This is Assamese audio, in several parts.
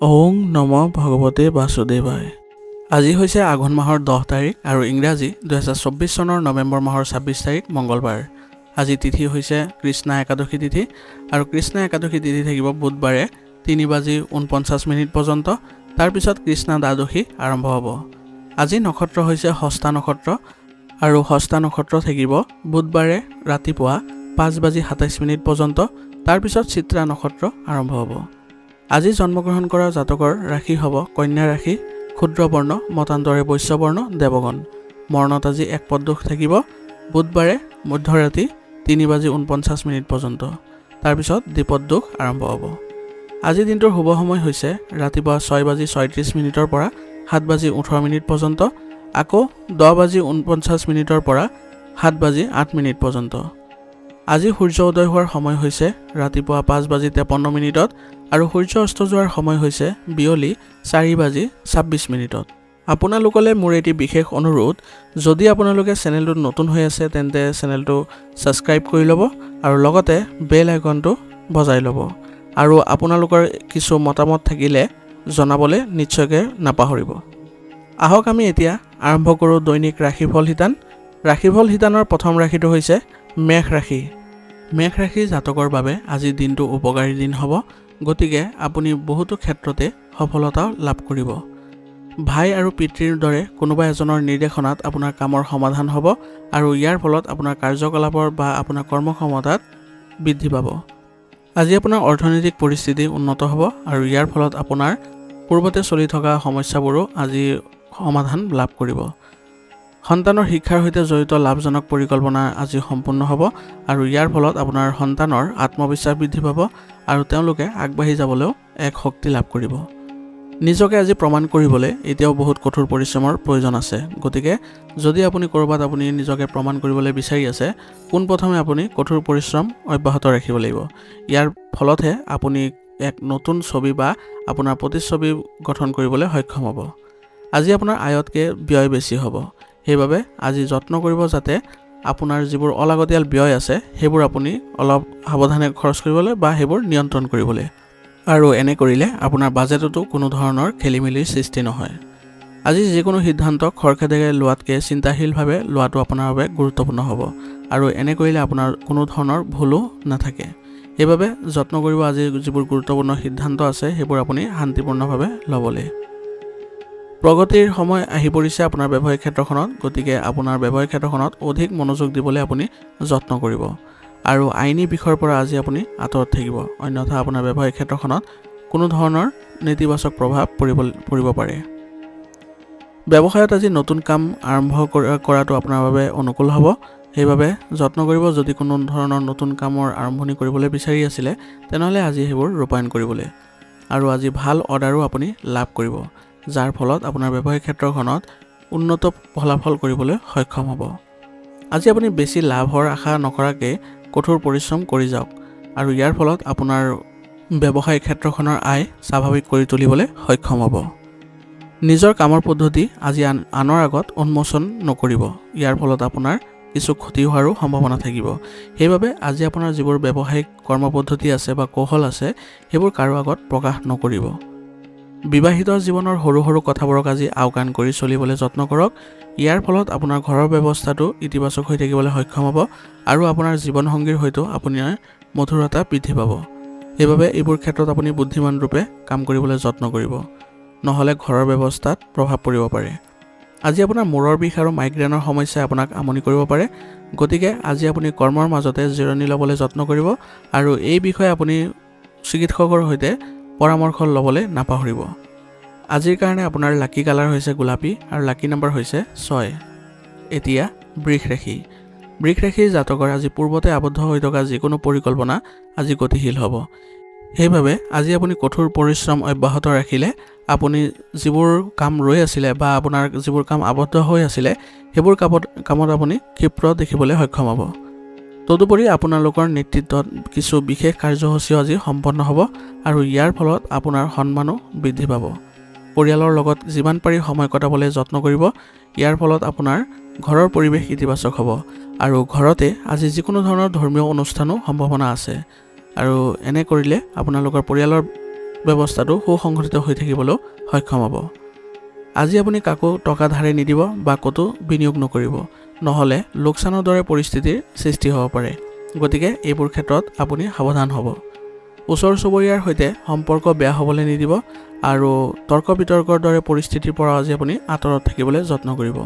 ওং নম ভগৱতে বাসুদেৱায়। আজি হৈছে আঘোণ মাহৰ 10 তাৰিখ আৰু ইংৰাজী 2024 চনৰ নৱেম্বৰ মাহৰ 26 তাৰিখ মঙ্গলবাৰ। আজি তিথি হৈছে কৃষ্ণা একাদশী তিথি আৰু কৃষ্ণা একাদশী তিথি থাকিব বুধবাৰে 3:49 পৰ্যন্ত। তাৰ পিছত কৃষ্ণা দ্বাদশী আৰম্ভ হ'ব। আজি নক্ষত্ৰ হৈছে হস্তা নক্ষত্ৰ আৰু হস্তা নক্ষত্ৰ থাকিব বুধবাৰে ৰাতিপুৱা 5:27 পৰ্যন্ত। তাৰ পিছত চিত্ৰা নক্ষত্ৰ আৰম্ভ হ'ব। আজি জন্মগ্ৰহণ কৰা জাতকৰ ৰাশি হ'ব কন্যা ৰাশি, ক্ষুদ্ৰ বৰ্ণ, মতান্তৰে বৈশ্য বৰ্ণ, দেৱগণ। মৰণত আজি এক পদদোষ থাকিব বুধবাৰে মধ্যৰাতি 3:49 পৰ্যন্ত। তাৰ পিছত দ্বিপদদোষ আৰম্ভ হ'ব। আজি দিনটোৰ শুভ সময় হৈছে ৰাতিপুৱা 6:36 পৰা 7:18 পৰ্যন্ত, আকৌ 10:49 পৰা 7:08 পৰ্যন্ত। আজি সূৰ্য উদয় হোৱাৰ সময় হৈছে ৰাতিপুৱা 5:53 আৰু সূৰ্য অস্ত যোৱাৰ সময় হৈছে বিয়লি 4:26। আপোনালোকলৈ মোৰ এটি বিশেষ অনুৰোধ, যদি আপোনালোকে চেনেলটোত নতুন হৈ আছে তেন্তে চেনেলটো ছাবস্ক্ৰাইব কৰি ল'ব আৰু লগতে বেল আইকনটো বজাই ল'ব আৰু আপোনালোকৰ কিছু মতামত থাকিলে জনাবলৈ নিশ্চয়কৈ নাপাহৰিব। আহক আমি এতিয়া আৰম্ভ কৰোঁ দৈনিক ৰাশিফল শিতান। ৰাশিফল শিতানৰ প্ৰথম ৰাশিটো হৈছে মেঘ ৰাশি। মেঘ ৰাশি জাতকৰ বাবে আজি দিনটো উপকাৰী দিন হ'ব, গতিকে আপুনি বহুতো ক্ষেত্ৰতে সফলতা লাভ কৰিব। ভাই আৰু পিতৃৰ দৰে কোনোবা এজনৰ নিৰ্দেশনাত আপোনাৰ কামৰ সমাধান হ'ব আৰু ইয়াৰ ফলত আপোনাৰ কাৰ্যকলাপৰ বা আপোনাৰ কৰ্মক্ষমতাত বৃদ্ধি পাব। আজি আপোনাৰ অৰ্থনৈতিক পৰিস্থিতি উন্নত হ'ব আৰু ইয়াৰ ফলত আপোনাৰ পূৰ্বতে চলি থকা সমস্যাবোৰো আজি সমাধান লাভ কৰিব। সন্তানৰ শিক্ষাৰ সৈতে জড়িত লাভজনক পৰিকল্পনা আজি সম্পূৰ্ণ হ'ব আৰু ইয়াৰ ফলত আপোনাৰ সন্তানৰ আত্মবিশ্বাস বৃদ্ধি পাব আৰু তেওঁলোকে আগবাঢ়ি যাবলৈও এক শক্তি লাভ কৰিব। নিজকে আজি প্ৰমাণ কৰিবলৈ এতিয়াও বহুত কঠোৰ পৰিশ্ৰমৰ প্ৰয়োজন আছে, গতিকে যদি আপুনি ক'ৰবাত আপুনি নিজকে প্ৰমাণ কৰিবলৈ বিচাৰি আছে, পোনপ্ৰথমে আপুনি কঠোৰ পৰিশ্ৰম অব্যাহত ৰাখিব লাগিব। ইয়াৰ ফলতহে আপুনি এক নতুন ছবি বা আপোনাৰ প্ৰতিচ্ছবি গঠন কৰিবলৈ সক্ষম হ'ব। আজি আপোনাৰ আয়তকৈ ব্যয় বেছি হ'ব, সেইবাবে আজি যত্ন কৰিব যাতে আপোনাৰ যিবোৰ অলাগতিয়াল ব্যয় আছে সেইবোৰ আপুনি অলপ সাৱধানে খৰচ কৰিবলৈ বা সেইবোৰ নিয়ন্ত্ৰণ কৰিবলৈ, আৰু এনে কৰিলে আপোনাৰ বাজেটতো কোনো ধৰণৰ খেলিমেলিৰ সৃষ্টি নহয়। আজি যিকোনো সিদ্ধান্ত খৰখেদেৰে লোৱাতকৈ চিন্তাশীলভাৱে লোৱাটো আপোনাৰ বাবে গুৰুত্বপূৰ্ণ হ'ব আৰু এনে কৰিলে আপোনাৰ কোনো ধৰণৰ ভুলো নাথাকে। সেইবাবে যত্ন কৰিব আজি যিবোৰ গুৰুত্বপূৰ্ণ সিদ্ধান্ত আছে সেইবোৰ আপুনি শান্তিপূৰ্ণভাৱে ল'বলৈ। প্ৰগতিৰ সময় আহি পৰিছে আপোনাৰ ব্যৱসায়িক ক্ষেত্ৰখনত, গতিকে আপোনাৰ ব্যৱসায়িক ক্ষেত্ৰখনত অধিক মনোযোগ দিবলৈ আপুনি যত্ন কৰিব আৰু আইনী বিষয়ৰ পৰা আজি আপুনি আঁতৰত থাকিব, অন্যথা আপোনাৰ ব্যৱসায়িক ক্ষেত্ৰখনত কোনো ধৰণৰ নেতিবাচক প্ৰভাৱ পৰিব পাৰে। ব্যৱসায়ত আজি নতুন কাম আৰম্ভ কৰাটো আপোনাৰ বাবে অনুকূল হ'ব, সেইবাবে যত্ন কৰিব যদি কোনো ধৰণৰ নতুন কামৰ আৰম্ভণি কৰিবলৈ বিচাৰি আছিলে তেনেহ'লে আজি সেইবোৰ ৰূপায়ণ কৰিবলৈ। আৰু আজি ভাল অৰ্ডাৰো আপুনি লাভ কৰিব, যাৰ ফলত আপোনাৰ ব্যৱসায়িক ক্ষেত্ৰখনত উন্নত ফলাফল কৰিবলৈ সক্ষম হ'ব। আজি আপুনি বেছি লাভৰ আশা নকৰাকৈ কঠোৰ পৰিশ্ৰম কৰি যাওক আৰু ইয়াৰ ফলত আপোনাৰ ব্যৱসায়িক ক্ষেত্ৰখনৰ আয় স্বাভাৱিক কৰি তুলিবলৈ সক্ষম হ'ব। নিজৰ কামৰ পদ্ধতি আজি আনৰ আগত উন্মোচন নকৰিব, ইয়াৰ ফলত আপোনাৰ কিছু ক্ষতি হোৱাৰো সম্ভাৱনা থাকিব। সেইবাবে আজি আপোনাৰ যিবোৰ ব্যৱসায়িক কৰ্মপদ্ধতি আছে বা কৌশল আছে সেইবোৰ কাৰো আগত প্ৰকাশ নকৰিব। বিবাহিত জীৱনৰ সৰু সৰু কথাবোৰক আজি আওকাণ কৰি চলিবলৈ যত্ন কৰক, ইয়াৰ ফলত আপোনাৰ ঘৰৰ ব্যৱস্থাটো ইতিবাচক হৈ থাকিবলৈ সক্ষম হ'ব আৰু আপোনাৰ জীৱনসংগীৰ সৈতেও আপোনাৰ মধুৰতা বৃদ্ধি পাব। সেইবাবে এইবোৰ ক্ষেত্ৰত আপুনি বুদ্ধিমান ৰূপে কাম কৰিবলৈ যত্ন কৰিব, নহ'লে ঘৰৰ ব্যৱস্থাত প্ৰভাৱ পৰিব পাৰে। আজি আপোনাৰ মূৰৰ বিষ আৰু মাইগ্ৰেনৰ সমস্যাই আপোনাক আমনি কৰিব পাৰে, গতিকে আজি আপুনি কৰ্মৰ মাজতে জিৰণি ল'বলৈ যত্ন কৰিব আৰু এই বিষয়ে আপুনি চিকিৎসকৰ সৈতে পৰামৰ্শ ল'বলৈ নাপাহৰিব। আজিৰ কাৰণে আপোনাৰ লাকি কালাৰ হৈছে গোলাপী আৰু লাকি নম্বৰ হৈছে 6। এতিয়া বৃষ ৰাশি। বৃষ ৰাশিৰ জাতকৰ আজি পূৰ্বতে আবদ্ধ হৈ থকা যিকোনো পৰিকল্পনা আজি গতিশীল হ'ব। সেইবাবে আজি আপুনি কঠোৰ পৰিশ্ৰম অব্যাহত ৰাখিলে আপুনি যিবোৰ কাম ৰৈ আছিলে বা আপোনাৰ যিবোৰ কাম আবদ্ধ হৈ আছিলে সেইবোৰ কামত আপুনি ক্ষিপ্ৰ দেখিবলৈ সক্ষম হ'ব। তদুপৰি আপোনালোকৰ নেতৃত্বত কিছু বিশেষ কাৰ্যসূচীও আজি সম্পন্ন হ'ব আৰু ইয়াৰ ফলত আপোনাৰ সন্মানো বৃদ্ধি পাব। পৰিয়ালৰ লগত যিমান পাৰি সময় কটাবলৈ যত্ন কৰিব, ইয়াৰ ফলত আপোনাৰ ঘৰৰ পৰিৱেশ ইতিবাচক হ'ব আৰু ঘৰতে আজি যিকোনো ধৰণৰ ধৰ্মীয় অনুষ্ঠানো সম্ভাৱনা আছে আৰু এনে কৰিলে আপোনালোকৰ পৰিয়ালৰ ব্যৱস্থাটো সুসংগঠিত হৈ থাকিবলৈ সক্ষম হ'ব। আজি আপুনি কাকো টকা ধাৰে নিদিব বা ক'তো বিনিয়োগ নকৰিব, নহ'লে লোকচানৰ দৰে পৰিস্থিতিৰ সৃষ্টি হ'ব পাৰে। গতিকে এইবোৰ ক্ষেত্ৰত আপুনি সাৱধান হ'ব। ওচৰ চুবুৰীয়াৰ সৈতে সম্পৰ্ক বেয়া হ'বলৈ নিদিব আৰু তৰ্ক বিতৰ্কৰ দৰে পৰিস্থিতিৰ পৰা আজি আপুনি আঁতৰত থাকিবলৈ যত্ন কৰিব।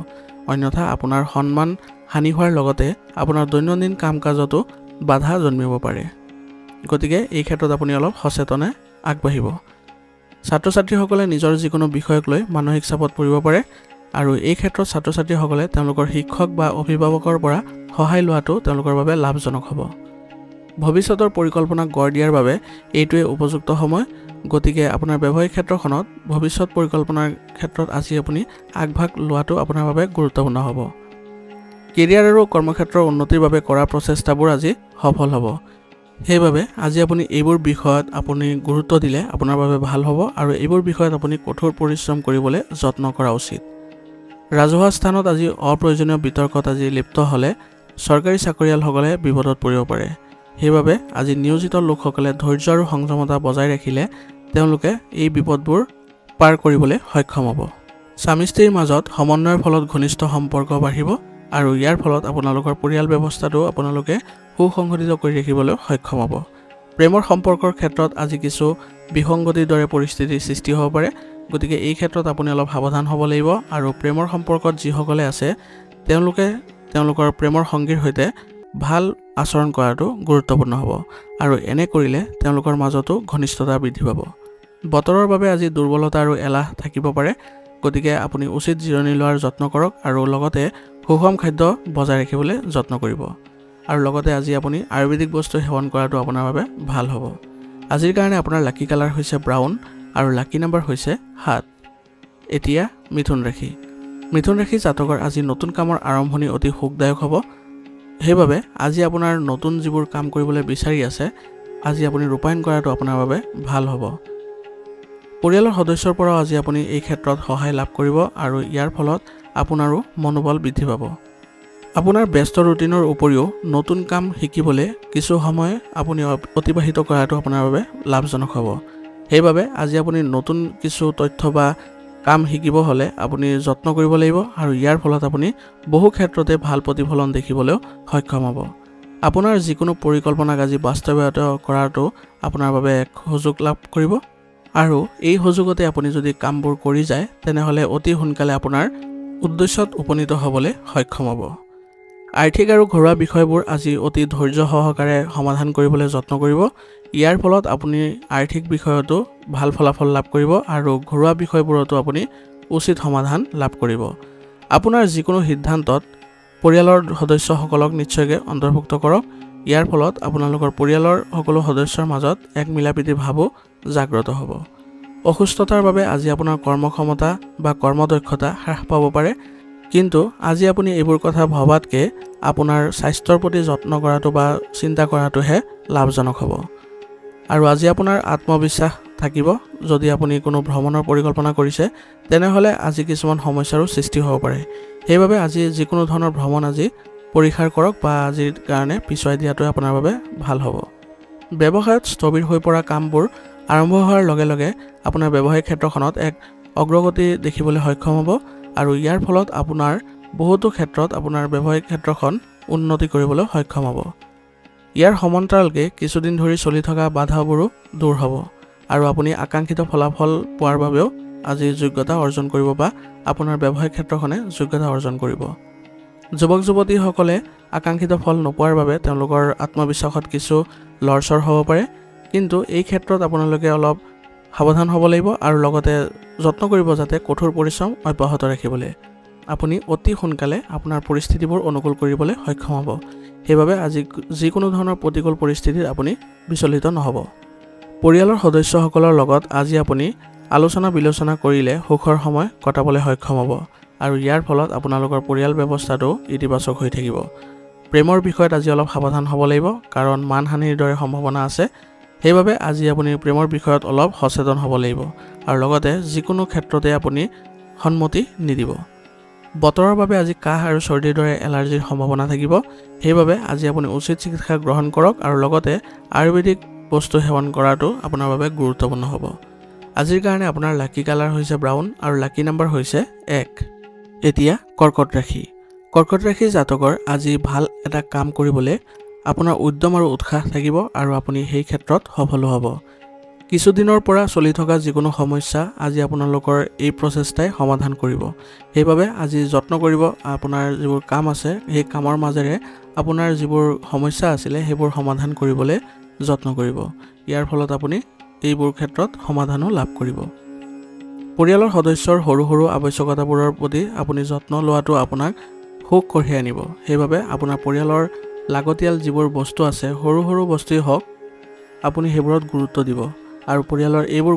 অন্যথা আপোনাৰ সন্মান হানি হোৱাৰ লগতে আপোনাৰ দৈনন্দিন কাম কাজতো বাধা জন্মিব পাৰে। গতিকে এই ক্ষেত্ৰত আপুনি অলপ সচেতনে আগবাঢ়িব। ছাত্ৰ ছাত্ৰীসকলে নিজৰ যিকোনো বিষয়ক লৈ মানসিক চাপত পৰিব পাৰে আৰু এই ক্ষেত্ৰত ছাত্ৰ ছাত্ৰীসকলে তেওঁলোকৰ শিক্ষক বা অভিভাৱকৰ পৰা সহায় লোৱাটো তেওঁলোকৰ বাবে লাভজনক হ'ব। ভৱিষ্যতৰ পৰিকল্পনা গঢ় দিয়াৰ বাবে এইটোৱে উপযুক্ত সময়। গতিকে আপোনাৰ ব্যৱসায়িক ক্ষেত্ৰখনত ভৱিষ্যত পৰিকল্পনাৰ ক্ষেত্ৰত আজি আপুনি আগভাগ লোৱাটো আপোনাৰ বাবে গুৰুত্বপূৰ্ণ হ'ব। কেৰিয়াৰ আৰু কৰ্মক্ষেত্ৰৰ উন্নতিৰ বাবে কৰা প্ৰচেষ্টাবোৰ আজি সফল হ'ব। সেইবাবে আজি আপুনি এইবোৰ বিষয়ত আপুনি গুৰুত্ব দিলে আপোনাৰ বাবে ভাল হ'ব আৰু এইবোৰ বিষয়ত আপুনি কঠোৰ পৰিশ্ৰম কৰিবলৈ যত্ন কৰা উচিত। ৰাজহুৱা স্থানত আজি অপ্ৰয়োজনীয় বিতৰ্কত আজি লিপ্ত হ'লে চৰকাৰী চাকৰিয়ালসকলে বিপদত পৰিব পাৰে। সেইবাবে আজি নিয়োজিত লোকসকলে ধৈৰ্য আৰু সংযমতা বজাই ৰাখিলে তেওঁলোকে এই বিপদবোৰ পাৰ কৰিবলৈ সক্ষম হ'ব। স্বামী স্ত্ৰীৰ মাজত সমন্বয়ৰ ফলত ঘনিষ্ঠ সম্পৰ্ক বাঢ়িব আৰু ইয়াৰ ফলত আপোনালোকৰ পৰিয়াল ব্যৱস্থাটো আপোনালোকে সুসংগঠিত কৰি ৰাখিবলৈ সক্ষম হ'ব। প্ৰেমৰ সম্পৰ্কৰ ক্ষেত্ৰত আজি কিছু বিসংগতিৰ দৰে পৰিস্থিতিৰ সৃষ্টি হ'ব পাৰে। গতিকে এই ক্ষেত্ৰত আপুনি অলপ সাৱধান হ'ব লাগিব আৰু প্ৰেমৰ সম্পৰ্কত যিসকলে আছে তেওঁলোকে তেওঁলোকৰ প্ৰেমৰ সংগীৰ সৈতে ভাল আচৰণ কৰাটো গুৰুত্বপূৰ্ণ হ'ব আৰু এনে কৰিলে তেওঁলোকৰ মাজতো ঘনিষ্ঠতা বৃদ্ধি পাব। বতৰৰ বাবে আজি দুৰ্বলতা আৰু এলাহ থাকিব পাৰে। গতিকে আপুনি উচিত জিৰণি লোৱাৰ যত্ন কৰক আৰু লগতে সুষম খাদ্য বজাই ৰাখিবলৈ যত্ন কৰিব আৰু লগতে আজি আপুনি আয়ুৰ্বেদিক বস্তু সেৱন কৰাটো আপোনাৰ বাবে ভাল হ'ব। আজিৰ কাৰণে আপোনাৰ লাকি কালাৰ হৈছে ব্ৰাউন আৰু লাকি নাম্বাৰ হৈছে 7। এতিয়া মিথুন ৰাশি। মিথুন ৰাশি জাতকৰ আজি নতুন কামৰ আৰম্ভণি অতি সুখদায়ক হ'ব। সেইবাবে আজি আপোনাৰ নতুন যিবোৰ কাম কৰিবলৈ বিচাৰি আছে আজি আপুনি ৰূপায়ণ কৰাটো আপোনাৰ বাবে ভাল হ'ব। পৰিয়ালৰ সদস্যৰ পৰাও আজি আপুনি এই ক্ষেত্ৰত সহায় লাভ কৰিব আৰু ইয়াৰ ফলত আপোনাৰো মনোবল বৃদ্ধি পাব। আপোনাৰ ব্যস্ত ৰুটিনৰ উপৰিও নতুন কাম শিকিবলৈ কিছু সময় আপুনি অতিবাহিত কৰাটো আপোনাৰ বাবে লাভজনক হ'ব। সেইবাবে আজি আপুনি নতুন কিছু তথ্য বা কাম শিকিব হ'লে আপুনি যত্ন কৰিব লাগিব আৰু ইয়াৰ ফলত আপুনি বহু ক্ষেত্ৰতে ভাল প্ৰতিফলন দেখিবলৈও সক্ষম হ'ব। আপোনাৰ যিকোনো পৰিকল্পনাক আজি বাস্তৱায়িত কৰাটো আপোনাৰ বাবে এক সুযোগ লাভ কৰিব আৰু এই সুযোগতে আপুনি যদি কামবোৰ কৰি যায় তেনেহ'লে অতি সোনকালে আপোনাৰ উদ্দেশ্যত উপনীত হ'বলৈ সক্ষম হ'ব। আৰ্থিক আৰু ঘৰুৱা বিষয়বোৰ আজি অতি ধৈৰ্য সহকাৰে সমাধান কৰিবলৈ যত্ন কৰিব। ইয়াৰ ফলত আপুনি আৰ্থিক বিষয়তো ভাল ফলাফল লাভ কৰিব আৰু ঘৰুৱা বিষয়বোৰতো আপুনি উচিত সমাধান লাভ কৰিব। আপোনাৰ যিকোনো সিদ্ধান্তত পৰিয়ালৰ সদস্যসকলক নিশ্চয়কৈ অন্তৰ্ভুক্ত কৰক। ইয়াৰ ফলত আপোনালোকৰ পৰিয়ালৰ সকলো সদস্যৰ মাজত এক মিলাপ্ৰীতিৰ ভাৱো জাগ্ৰত হ'ব। অসুস্থতাৰ বাবে আজি আপোনাৰ কৰ্মক্ষমতা বা কৰ্মদক্ষতা হ্ৰাস পাব পাৰে, কিন্তু আজি আপুনি এইবোৰ কথা ভবাতকৈ আপোনাৰ স্বাস্থ্যৰ প্ৰতি যত্ন কৰাটো বা চিন্তা কৰাটোহে লাভজনক হ'ব। আৰু আজি আপোনাৰ আত্মবিশ্বাস থাকিব। যদি আপুনি কোনো ভ্ৰমণৰ পৰিকল্পনা কৰিছে তেনেহ'লে আজি কিছুমান সমস্যাৰো সৃষ্টি হ'ব পাৰে। সেইবাবে আজি যিকোনো ধৰণৰ ভ্ৰমণ আজি পৰীক্ষা কৰক বা আজিৰ কাৰণে পিছুৱাই দিয়াটোৱে আপোনাৰ বাবে ভাল হ'ব। ব্যৱসায়ত স্থবিৰ হৈ পৰা কামবোৰ আৰম্ভ হোৱাৰ লগে লগে আপোনাৰ ব্যৱসায়িক ক্ষেত্ৰখনত এক অগ্ৰগতি দেখিবলৈ সক্ষম হ'ব আৰু ইয়াৰ ফলত আপোনাৰ বহুতো ক্ষেত্ৰত আপোনাৰ ব্যৱসায়িক ক্ষেত্ৰখন উন্নতি কৰিবলৈ সক্ষম হ'ব। ইয়াৰ সমান্তৰালকৈ কিছুদিন ধৰি চলি থকা বাধাবোৰো দূৰ হ'ব আৰু আপুনি আকাংক্ষিত ফলাফল পোৱাৰ বাবেও আজি যোগ্যতা অৰ্জন কৰিব বা আপোনাৰ ব্যৱসায়িক ক্ষেত্ৰখনে যোগ্যতা অৰ্জন কৰিব। যুৱক যুৱতীসকলে আকাংক্ষিত ফল নোপোৱাৰ বাবে তেওঁলোকৰ আত্মবিশ্বাসত কিছু লৰচৰ হ'ব পাৰে, কিন্তু এই ক্ষেত্ৰত আপোনালোকে অলপ সাৱধান হ'ব লাগিব আৰু লগতে যত্ন কৰিব যাতে কঠোৰ পৰিশ্ৰম অব্যাহত ৰাখিবলৈ আপুনি অতি সোনকালে আপোনাৰ পৰিস্থিতিবোৰ অনুকূল কৰিবলৈ সক্ষম হ'ব। সেইবাবে আজি যিকোনো ধৰণৰ প্ৰতিকূল পৰিস্থিতিত আপুনি বিচলিত নহ'ব। পৰিয়ালৰ সদস্যসকলৰ লগত আজি আপুনি আলোচনা বিলোচনা কৰিলে সুখৰ সময় কটাবলৈ সক্ষম হ'ব আৰু ইয়াৰ ফলত আপোনালোকৰ পৰিয়াল ব্যৱস্থাটো ইতিবাচক হৈ থাকিব। প্ৰেমৰ বিষয়ত আজি অলপ সাৱধান হ'ব লাগিব কাৰণ মানহানিৰ দৰে সম্ভাৱনা আছে। সেইবাবে আজি আপুনি প্ৰেমৰ বিষয়ত অলপ সচেতন হ'ব লাগিব আৰু লগতে যিকোনো ক্ষেত্ৰতে আপুনি সন্মতি নিদিব। বতৰৰ বাবে আজি কাহ আৰু চৰ্দিৰ দৰে এলাৰ্জিৰ সম্ভাৱনা থাকিব। সেইবাবে আজি আপুনি উচিত চিকিৎসা গ্ৰহণ কৰক আৰু লগতে আয়ুৰ্বেদিক বস্তু সেৱন কৰাটো আপোনাৰ বাবে গুৰুত্বপূৰ্ণ হ'ব। আজিৰ কাৰণে আপোনাৰ লাকি কালাৰ হৈছে ব্ৰাউন আৰু লাকি নাম্বাৰ হৈছে 1। এতিয়া কৰ্কট ৰাশি। কৰ্কট ৰাশি জাতকৰ আজি ভাল এটা কাম কৰিবলৈ আপোনাৰ উদ্যম আৰু উৎসাহ থাকিব আৰু আপুনি সেই ক্ষেত্ৰত সফল হ'ব। কিছুদিনৰ পৰা চলি থকা যিকোনো সমস্যা আজি আপোনালোকৰ এই প্ৰচেষ্টাই সমাধান কৰিব। সেইবাবে আজি যত্ন কৰিব আপোনাৰ যিবোৰ কাম আছে সেই কামৰ মাজেৰে আপোনাৰ যিবোৰ সমস্যা আছিলে সেইবোৰ সমাধান কৰিবলৈ যত্ন কৰিব। ইয়াৰ ফলত আপুনি এইবোৰ ক্ষেত্ৰত সমাধানো লাভ কৰিব। পৰিয়ালৰ সদস্যৰ সৰু সৰু আৱশ্যকতাবোৰৰ প্ৰতি আপুনি যত্ন লোৱাটো আপোনাক সুখ কঢ়িয়াই আনিব। সেইবাবে আপোনাৰ পৰিয়ালৰ লাগতিয়াল যিবোৰ বস্তু আছে সৰু সৰু বস্তুৱেই হওক আপুনি সেইবোৰত গুৰুত্ব দিব আৰু পৰিয়ালৰ এইবোৰ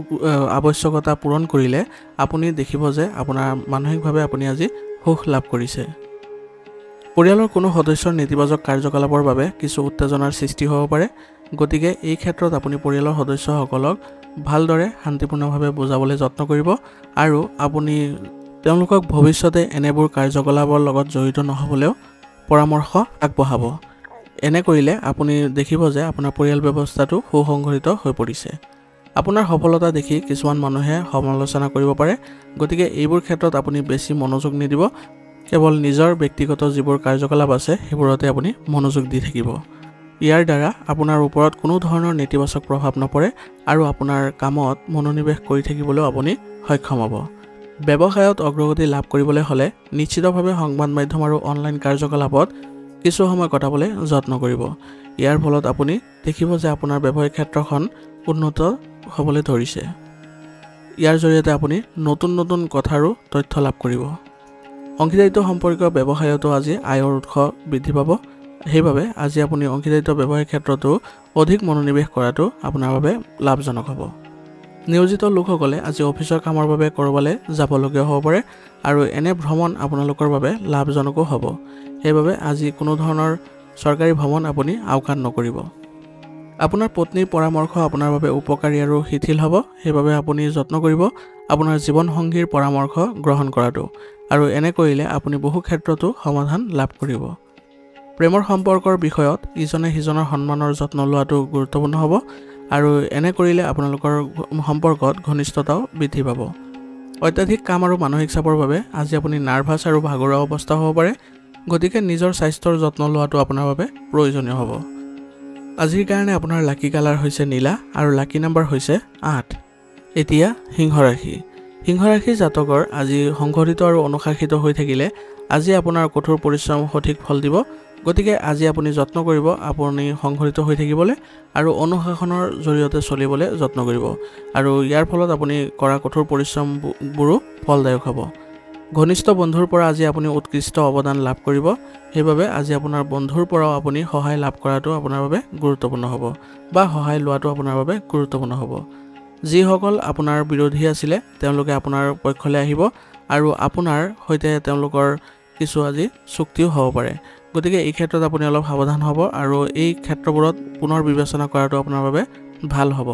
আৱশ্যকতা পূৰণ কৰিলে আপুনি দেখিব যে আপোনাৰ মানসিকভাৱে আপুনি আজি সুখ লাভ কৰিছে। পৰিয়ালৰ কোনো সদস্যৰ নেতিবাচক কাৰ্যকলাপৰ বাবে কিছু উত্তেজনাৰ সৃষ্টি হ'ব পাৰে। গতিকে এই ক্ষেত্ৰত আপুনি পৰিয়ালৰ সদস্যসকলক ভালদৰে শান্তিপূৰ্ণভাৱে বুজাবলৈ যত্ন কৰিব আৰু আপুনি তেওঁলোকক ভৱিষ্যতে এনেবোৰ কাৰ্যকলাপৰ লগত জড়িত নহ'বলৈও পৰামৰ্শ আগবঢ়াব। এনে কৰিলে আপুনি দেখিব যে আপোনাৰ পৰিয়াল ব্যৱস্থাটো সুসংগঠিত হৈ পৰিছে। আপোনাৰ সফলতা দেখি কিছুমান মানুহে সমালোচনা কৰিব পাৰে। গতিকে এইবোৰ ক্ষেত্ৰত আপুনি বেছি মনোযোগ নিদিব। কেৱল নিজৰ ব্যক্তিগত যিবোৰ কাৰ্যকলাপ আছে সেইবোৰতে আপুনি মনোযোগ দি থাকিব। ইয়াৰ দ্বাৰা আপোনাৰ ওপৰত কোনো ধৰণৰ নেতিবাচক প্ৰভাৱ নপৰে আৰু আপোনাৰ কামত মনোনিৱেশ কৰি থাকিবলৈও আপুনি সক্ষম হ'ব। ব্যৱসায়ত অগ্ৰগতি লাভ কৰিবলৈ হ'লে নিশ্চিতভাৱে সংবাদ মাধ্যম আৰু অনলাইন কাৰ্যকলাপত কিছু সময় কটাবলৈ যত্ন কৰিব। ইয়াৰ ফলত আপুনি দেখিব যে আপোনাৰ ব্যৱসায়িক ক্ষেত্ৰখন উন্নত হ'বলৈ ধৰিছে। ইয়াৰ জৰিয়তে আপুনি নতুন নতুন কথাৰো তথ্য লাভ কৰিব। অংশীদাৰিত্ব সম্পৰ্কীয় ব্যৱসায়তো আজি আয়ৰ উৎস বৃদ্ধি পাব। সেইবাবে আজি আপুনি অংশীদাৰিত্ব ব্যৱসায়িক ক্ষেত্ৰতো অধিক মনোনিৱেশ কৰাটো আপোনাৰ বাবে লাভজনক হ'ব। নিয়োজিত লোকসকলে আজি অফিচৰ কামৰ বাবে ক'ৰবালৈ যাবলগীয়া হ'ব পাৰে আৰু এনে ভ্ৰমণ আপোনালোকৰ বাবে লাভজনকো হ'ব। সেইবাবে আজি কোনো ধৰণৰ চৰকাৰী ভ্ৰমণ আপুনি আওকাণ নকৰিব। আপোনাৰ পত্নীৰ পৰামৰ্শ আপোনাৰ বাবে উপকাৰী আৰু শিথিল হ'ব। সেইবাবে আপুনি যত্ন কৰিব আপোনাৰ জীৱনসংগীৰ পৰামৰ্শ গ্ৰহণ কৰাটো আৰু এনে কৰিলে আপুনি বহু ক্ষেত্ৰতো সমাধান লাভ কৰিব। প্ৰেমৰ সম্পৰ্কৰ বিষয়ত ইজনে সিজনৰ সন্মানৰ যত্ন লোৱাটো গুৰুত্বপূৰ্ণ হ'ব আৰু এনে কৰিলে আপোনালোকৰ সম্পৰ্কত ঘনিষ্ঠতাও বৃদ্ধি পাব। অত্যাধিক কাম আৰু মানসিক চাপৰ বাবে আজি আপুনি নাৰ্ভাছ আৰু ভাগৰুৱা অৱস্থা হ'ব পাৰে। গতিকে নিজৰ স্বাস্থ্যৰ যত্ন লোৱাটো আপোনাৰ বাবে প্ৰয়োজনীয় হ'ব। আজিৰ কাৰণে আপোনাৰ লাকি কালাৰ হৈছে নীলা আৰু লাকি নাম্বাৰ হৈছে 8। এতিয়া সিংহ ৰাশি। সিংহ ৰাশি জাতকৰ আজি সংগঠিত আৰু অনুশাসিত হৈ থাকিলে আজি আপোনাৰ কঠোৰ পৰিশ্ৰম সঠিক ফল দিব। গতিকে আজি আপুনি যত্ন কৰিব আপুনি সংগঠিত হৈ থাকিবলৈ আৰু অনুশাসনৰ জৰিয়তে চলিবলৈ যত্ন কৰিব আৰু ইয়াৰ ফলত আপুনি কৰা কঠোৰ পৰিশ্ৰমবোৰো ফলদায়ক হ'ব। ঘনিষ্ঠ বন্ধুৰ পৰা আজি আপুনি উৎকৃষ্ট অৱদান লাভ কৰিব। সেইবাবে আজি আপোনাৰ বন্ধুৰ পৰাও আপুনি সহায় লাভ কৰাটো আপোনাৰ বাবে গুৰুত্বপূৰ্ণ হ'ব বা সহায় লোৱাটো আপোনাৰ বাবে গুৰুত্বপূৰ্ণ হ'ব। যিসকল আপোনাৰ বিৰোধী আছিলে তেওঁলোকে আপোনাৰ পক্ষলৈ আহিব আৰু আপোনাৰ সৈতে তেওঁলোকৰ কিছু আজি চুক্তিও হ'ব পাৰে। গতিকে এই ক্ষেত্ৰত আপুনি অলপ সাৱধান হ'ব আৰু এই ক্ষেত্ৰবোৰত পুনৰ বিবেচনা কৰাটো আপোনাৰ বাবে ভাল হ'ব।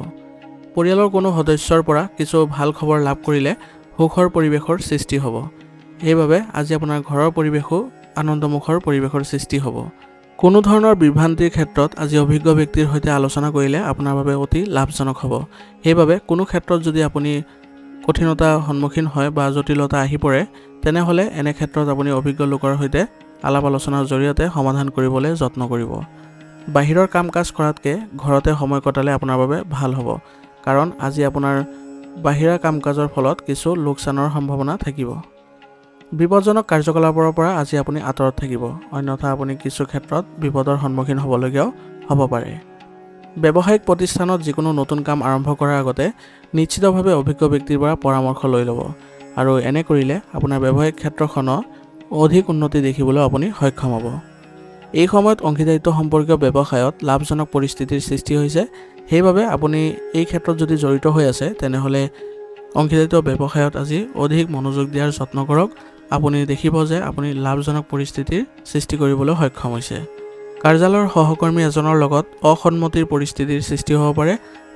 পৰিয়ালৰ কোনো সদস্যৰ পৰা কিছু ভাল খবৰ লাভ কৰিলে সুখৰ পৰিৱেশৰ সৃষ্টি হ'ব। সেইবাবে আজি আপোনাৰ ঘৰৰ পৰিৱেশো আনন্দমুখৰ পৰিৱেশৰ সৃষ্টি হ'ব। কোনো ধৰণৰ বিভ্ৰান্তিৰ ক্ষেত্ৰত আজি অভিজ্ঞ ব্যক্তিৰ সৈতে আলোচনা কৰিলে আপোনাৰ বাবে অতি লাভজনক হ'ব। সেইবাবে কোনো ক্ষেত্ৰত যদি আপুনি কঠিনতাৰ সন্মুখীন হয় বা জটিলতা আহি পৰে তেনেহ'লে এনে ক্ষেত্ৰত আপুনি অভিজ্ঞ লোকৰ সৈতে আলাপ আলোচনাৰ জৰিয়তে সমাধান কৰিবলৈ যত্ন কৰিব। বাহিৰৰ কাম কাজ কৰাতকৈ ঘৰতে সময় কটালে আপোনাৰ বাবে ভাল হ'ব। কাৰণ আজি আপোনাৰ বাহিৰা কাম কাজৰ ফলত কিছু লোকচানৰ সম্ভাৱনা থাকিব। বিপদজনক কাৰ্যকলাপৰ পৰা আজি আপুনি আঁতৰত থাকিব। অন্যথা আপুনি কিছু ক্ষেত্ৰত বিপদৰ সন্মুখীন হ'বলগীয়াও হ'ব পাৰে। ব্যৱসায়িক প্ৰতিষ্ঠানত যিকোনো নতুন কাম আৰম্ভ কৰাৰ আগতে নিশ্চিতভাৱে অভিজ্ঞ ব্যক্তিৰ পৰা পৰামৰ্শ লৈ ল'ব আৰু এনে কৰিলে আপোনাৰ ব্যৱসায়িক ক্ষেত্ৰখনৰ অধিক উন্নতি দেখিবলৈ আপুনি সক্ষম হ'ব। এই সময়ত অংশীদাৰিত্ব সম্পৰ্কীয় ব্যৱসায়ত লাভজনক পৰিস্থিতিৰ সৃষ্টি হৈছে। সেইবাবে আপুনি এই ক্ষেত্ৰত যদি জড়িত হৈ আছে তেনেহ'লে অংশীদাৰিত্ব ব্যৱসায়ত আজি অধিক মনোযোগ দিয়াৰ যত্ন কৰক। আপুনি দেখিব যে আপুনি লাভজনক পৰিস্থিতিৰ সৃষ্টি কৰিবলৈ সক্ষম হৈছে। কাৰ্যালয়ৰ সহকৰ্মী এজনৰ লগত অসন্মতিৰ পৰিস্থিতিৰ সৃষ্টি হ'ব পাৰে।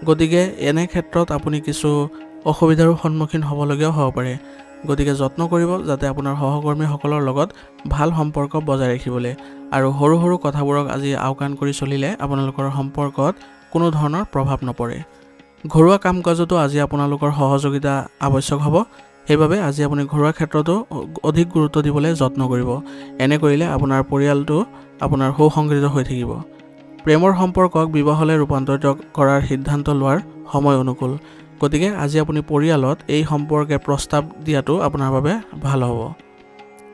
গতিকে এনে ক্ষেত্ৰত আপুনি কিছু অসুবিধাৰো সন্মুখীন হ'বলগীয়াও হ'ব পাৰে। গতিকে যত্ন কৰিব যাতে আপোনাৰ সহকৰ্মীসকলৰ লগত ভাল সম্পৰ্ক বজাই ৰাখিবলৈ আৰু সৰু সৰু কথাবোৰক আজি আওকাণ কৰি চলিলে আপোনালোকৰ সম্পৰ্কত কোনো ধৰণৰ প্ৰভাৱ নপৰে। ঘৰুৱা কাম কাজতো আজি আপোনালোকৰ সহযোগিতা আৱশ্যক হ'ব। সেইবাবে আজি আপুনি ঘৰুৱা ক্ষেত্ৰতো অধিক গুৰুত্ব দিবলৈ যত্ন কৰিব। এনে কৰিলে আপোনাৰ পৰিয়ালটো আপোনাৰ সুসংগঠিত হৈ থাকিব। প্ৰেমৰ সম্পৰ্কক বিবাহলৈ ৰূপান্তৰিত কৰাৰ সিদ্ধান্ত লোৱাৰ সময় অনুকূল। গতিকে আজি আপুনি পৰিয়ালত এই সম্পৰ্কে প্ৰস্তাৱ দিয়াটো আপোনাৰ বাবে ভাল হ'ব।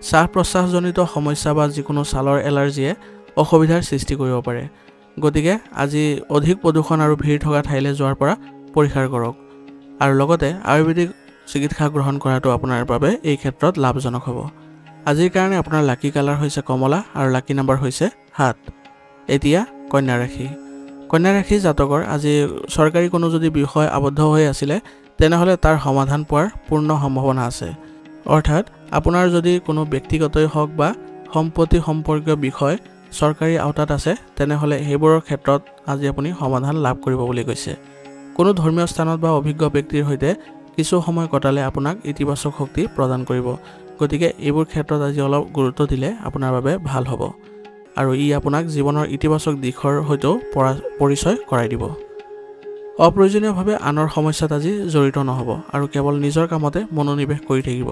শ্বাস প্ৰশ্বাসজনিত সমস্যা বা যিকোনো ছালৰ এলাৰ্জিয়ে অসুবিধাৰ সৃষ্টি কৰিব পাৰে। গতিকে আজি অধিক প্ৰদূষণ আৰু ভিৰ থকা ঠাইলৈ যোৱাৰ পৰা পৰিহাৰ কৰক আৰু লগতে আয়ুৰ্বেদিক চিকিৎসা গ্ৰহণ কৰাটো আপোনাৰ বাবে এই ক্ষেত্ৰত লাভজনক হ'ব। আজিৰ কাৰণে আপোনাৰ লাকি কালাৰ হৈছে কমলা আৰু লাকি নাম্বাৰ হৈছে 7। এতিয়া কন্যা ৰাশি। কন্যা ৰাশি জাতকৰ আজি চৰকাৰী কোনো যদি বিষয় আবদ্ধ হৈ আছিলে তেনেহ'লে তাৰ সমাধান পোৱাৰ পূৰ্ণ সম্ভাৱনা আছে। অৰ্থাৎ আপোনাৰ যদি কোনো ব্যক্তিগতই হওক বা সম্পত্তি সম্পৰ্কীয় বিষয় চৰকাৰী আওতাত আছে তেনেহ'লে সেইবোৰৰ ক্ষেত্ৰত আজি আপুনি সমাধান লাভ কৰিব বুলি কৈছে। কোনো ধৰ্মীয় স্থানত বা অভিজ্ঞ ব্যক্তিৰ সৈতে কিছু সময় কটালে আপোনাক ইতিবাচক শক্তি প্ৰদান কৰিব। গতিকে এইবোৰ ক্ষেত্ৰত আজি অলপ গুৰুত্ব দিলে আপোনাৰ বাবে ভাল হ'ব আৰু ই আপোনাক জীৱনৰ ইতিবাচক দিশৰ সৈতেও পৰিচয় কৰাই দিব। অপ্ৰয়োজনীয়ভাৱে আনৰ সমস্যাত আজি জড়িত নহ'ব আৰু কেৱল নিজৰ কামতে মনোনিৱেশ কৰি থাকিব।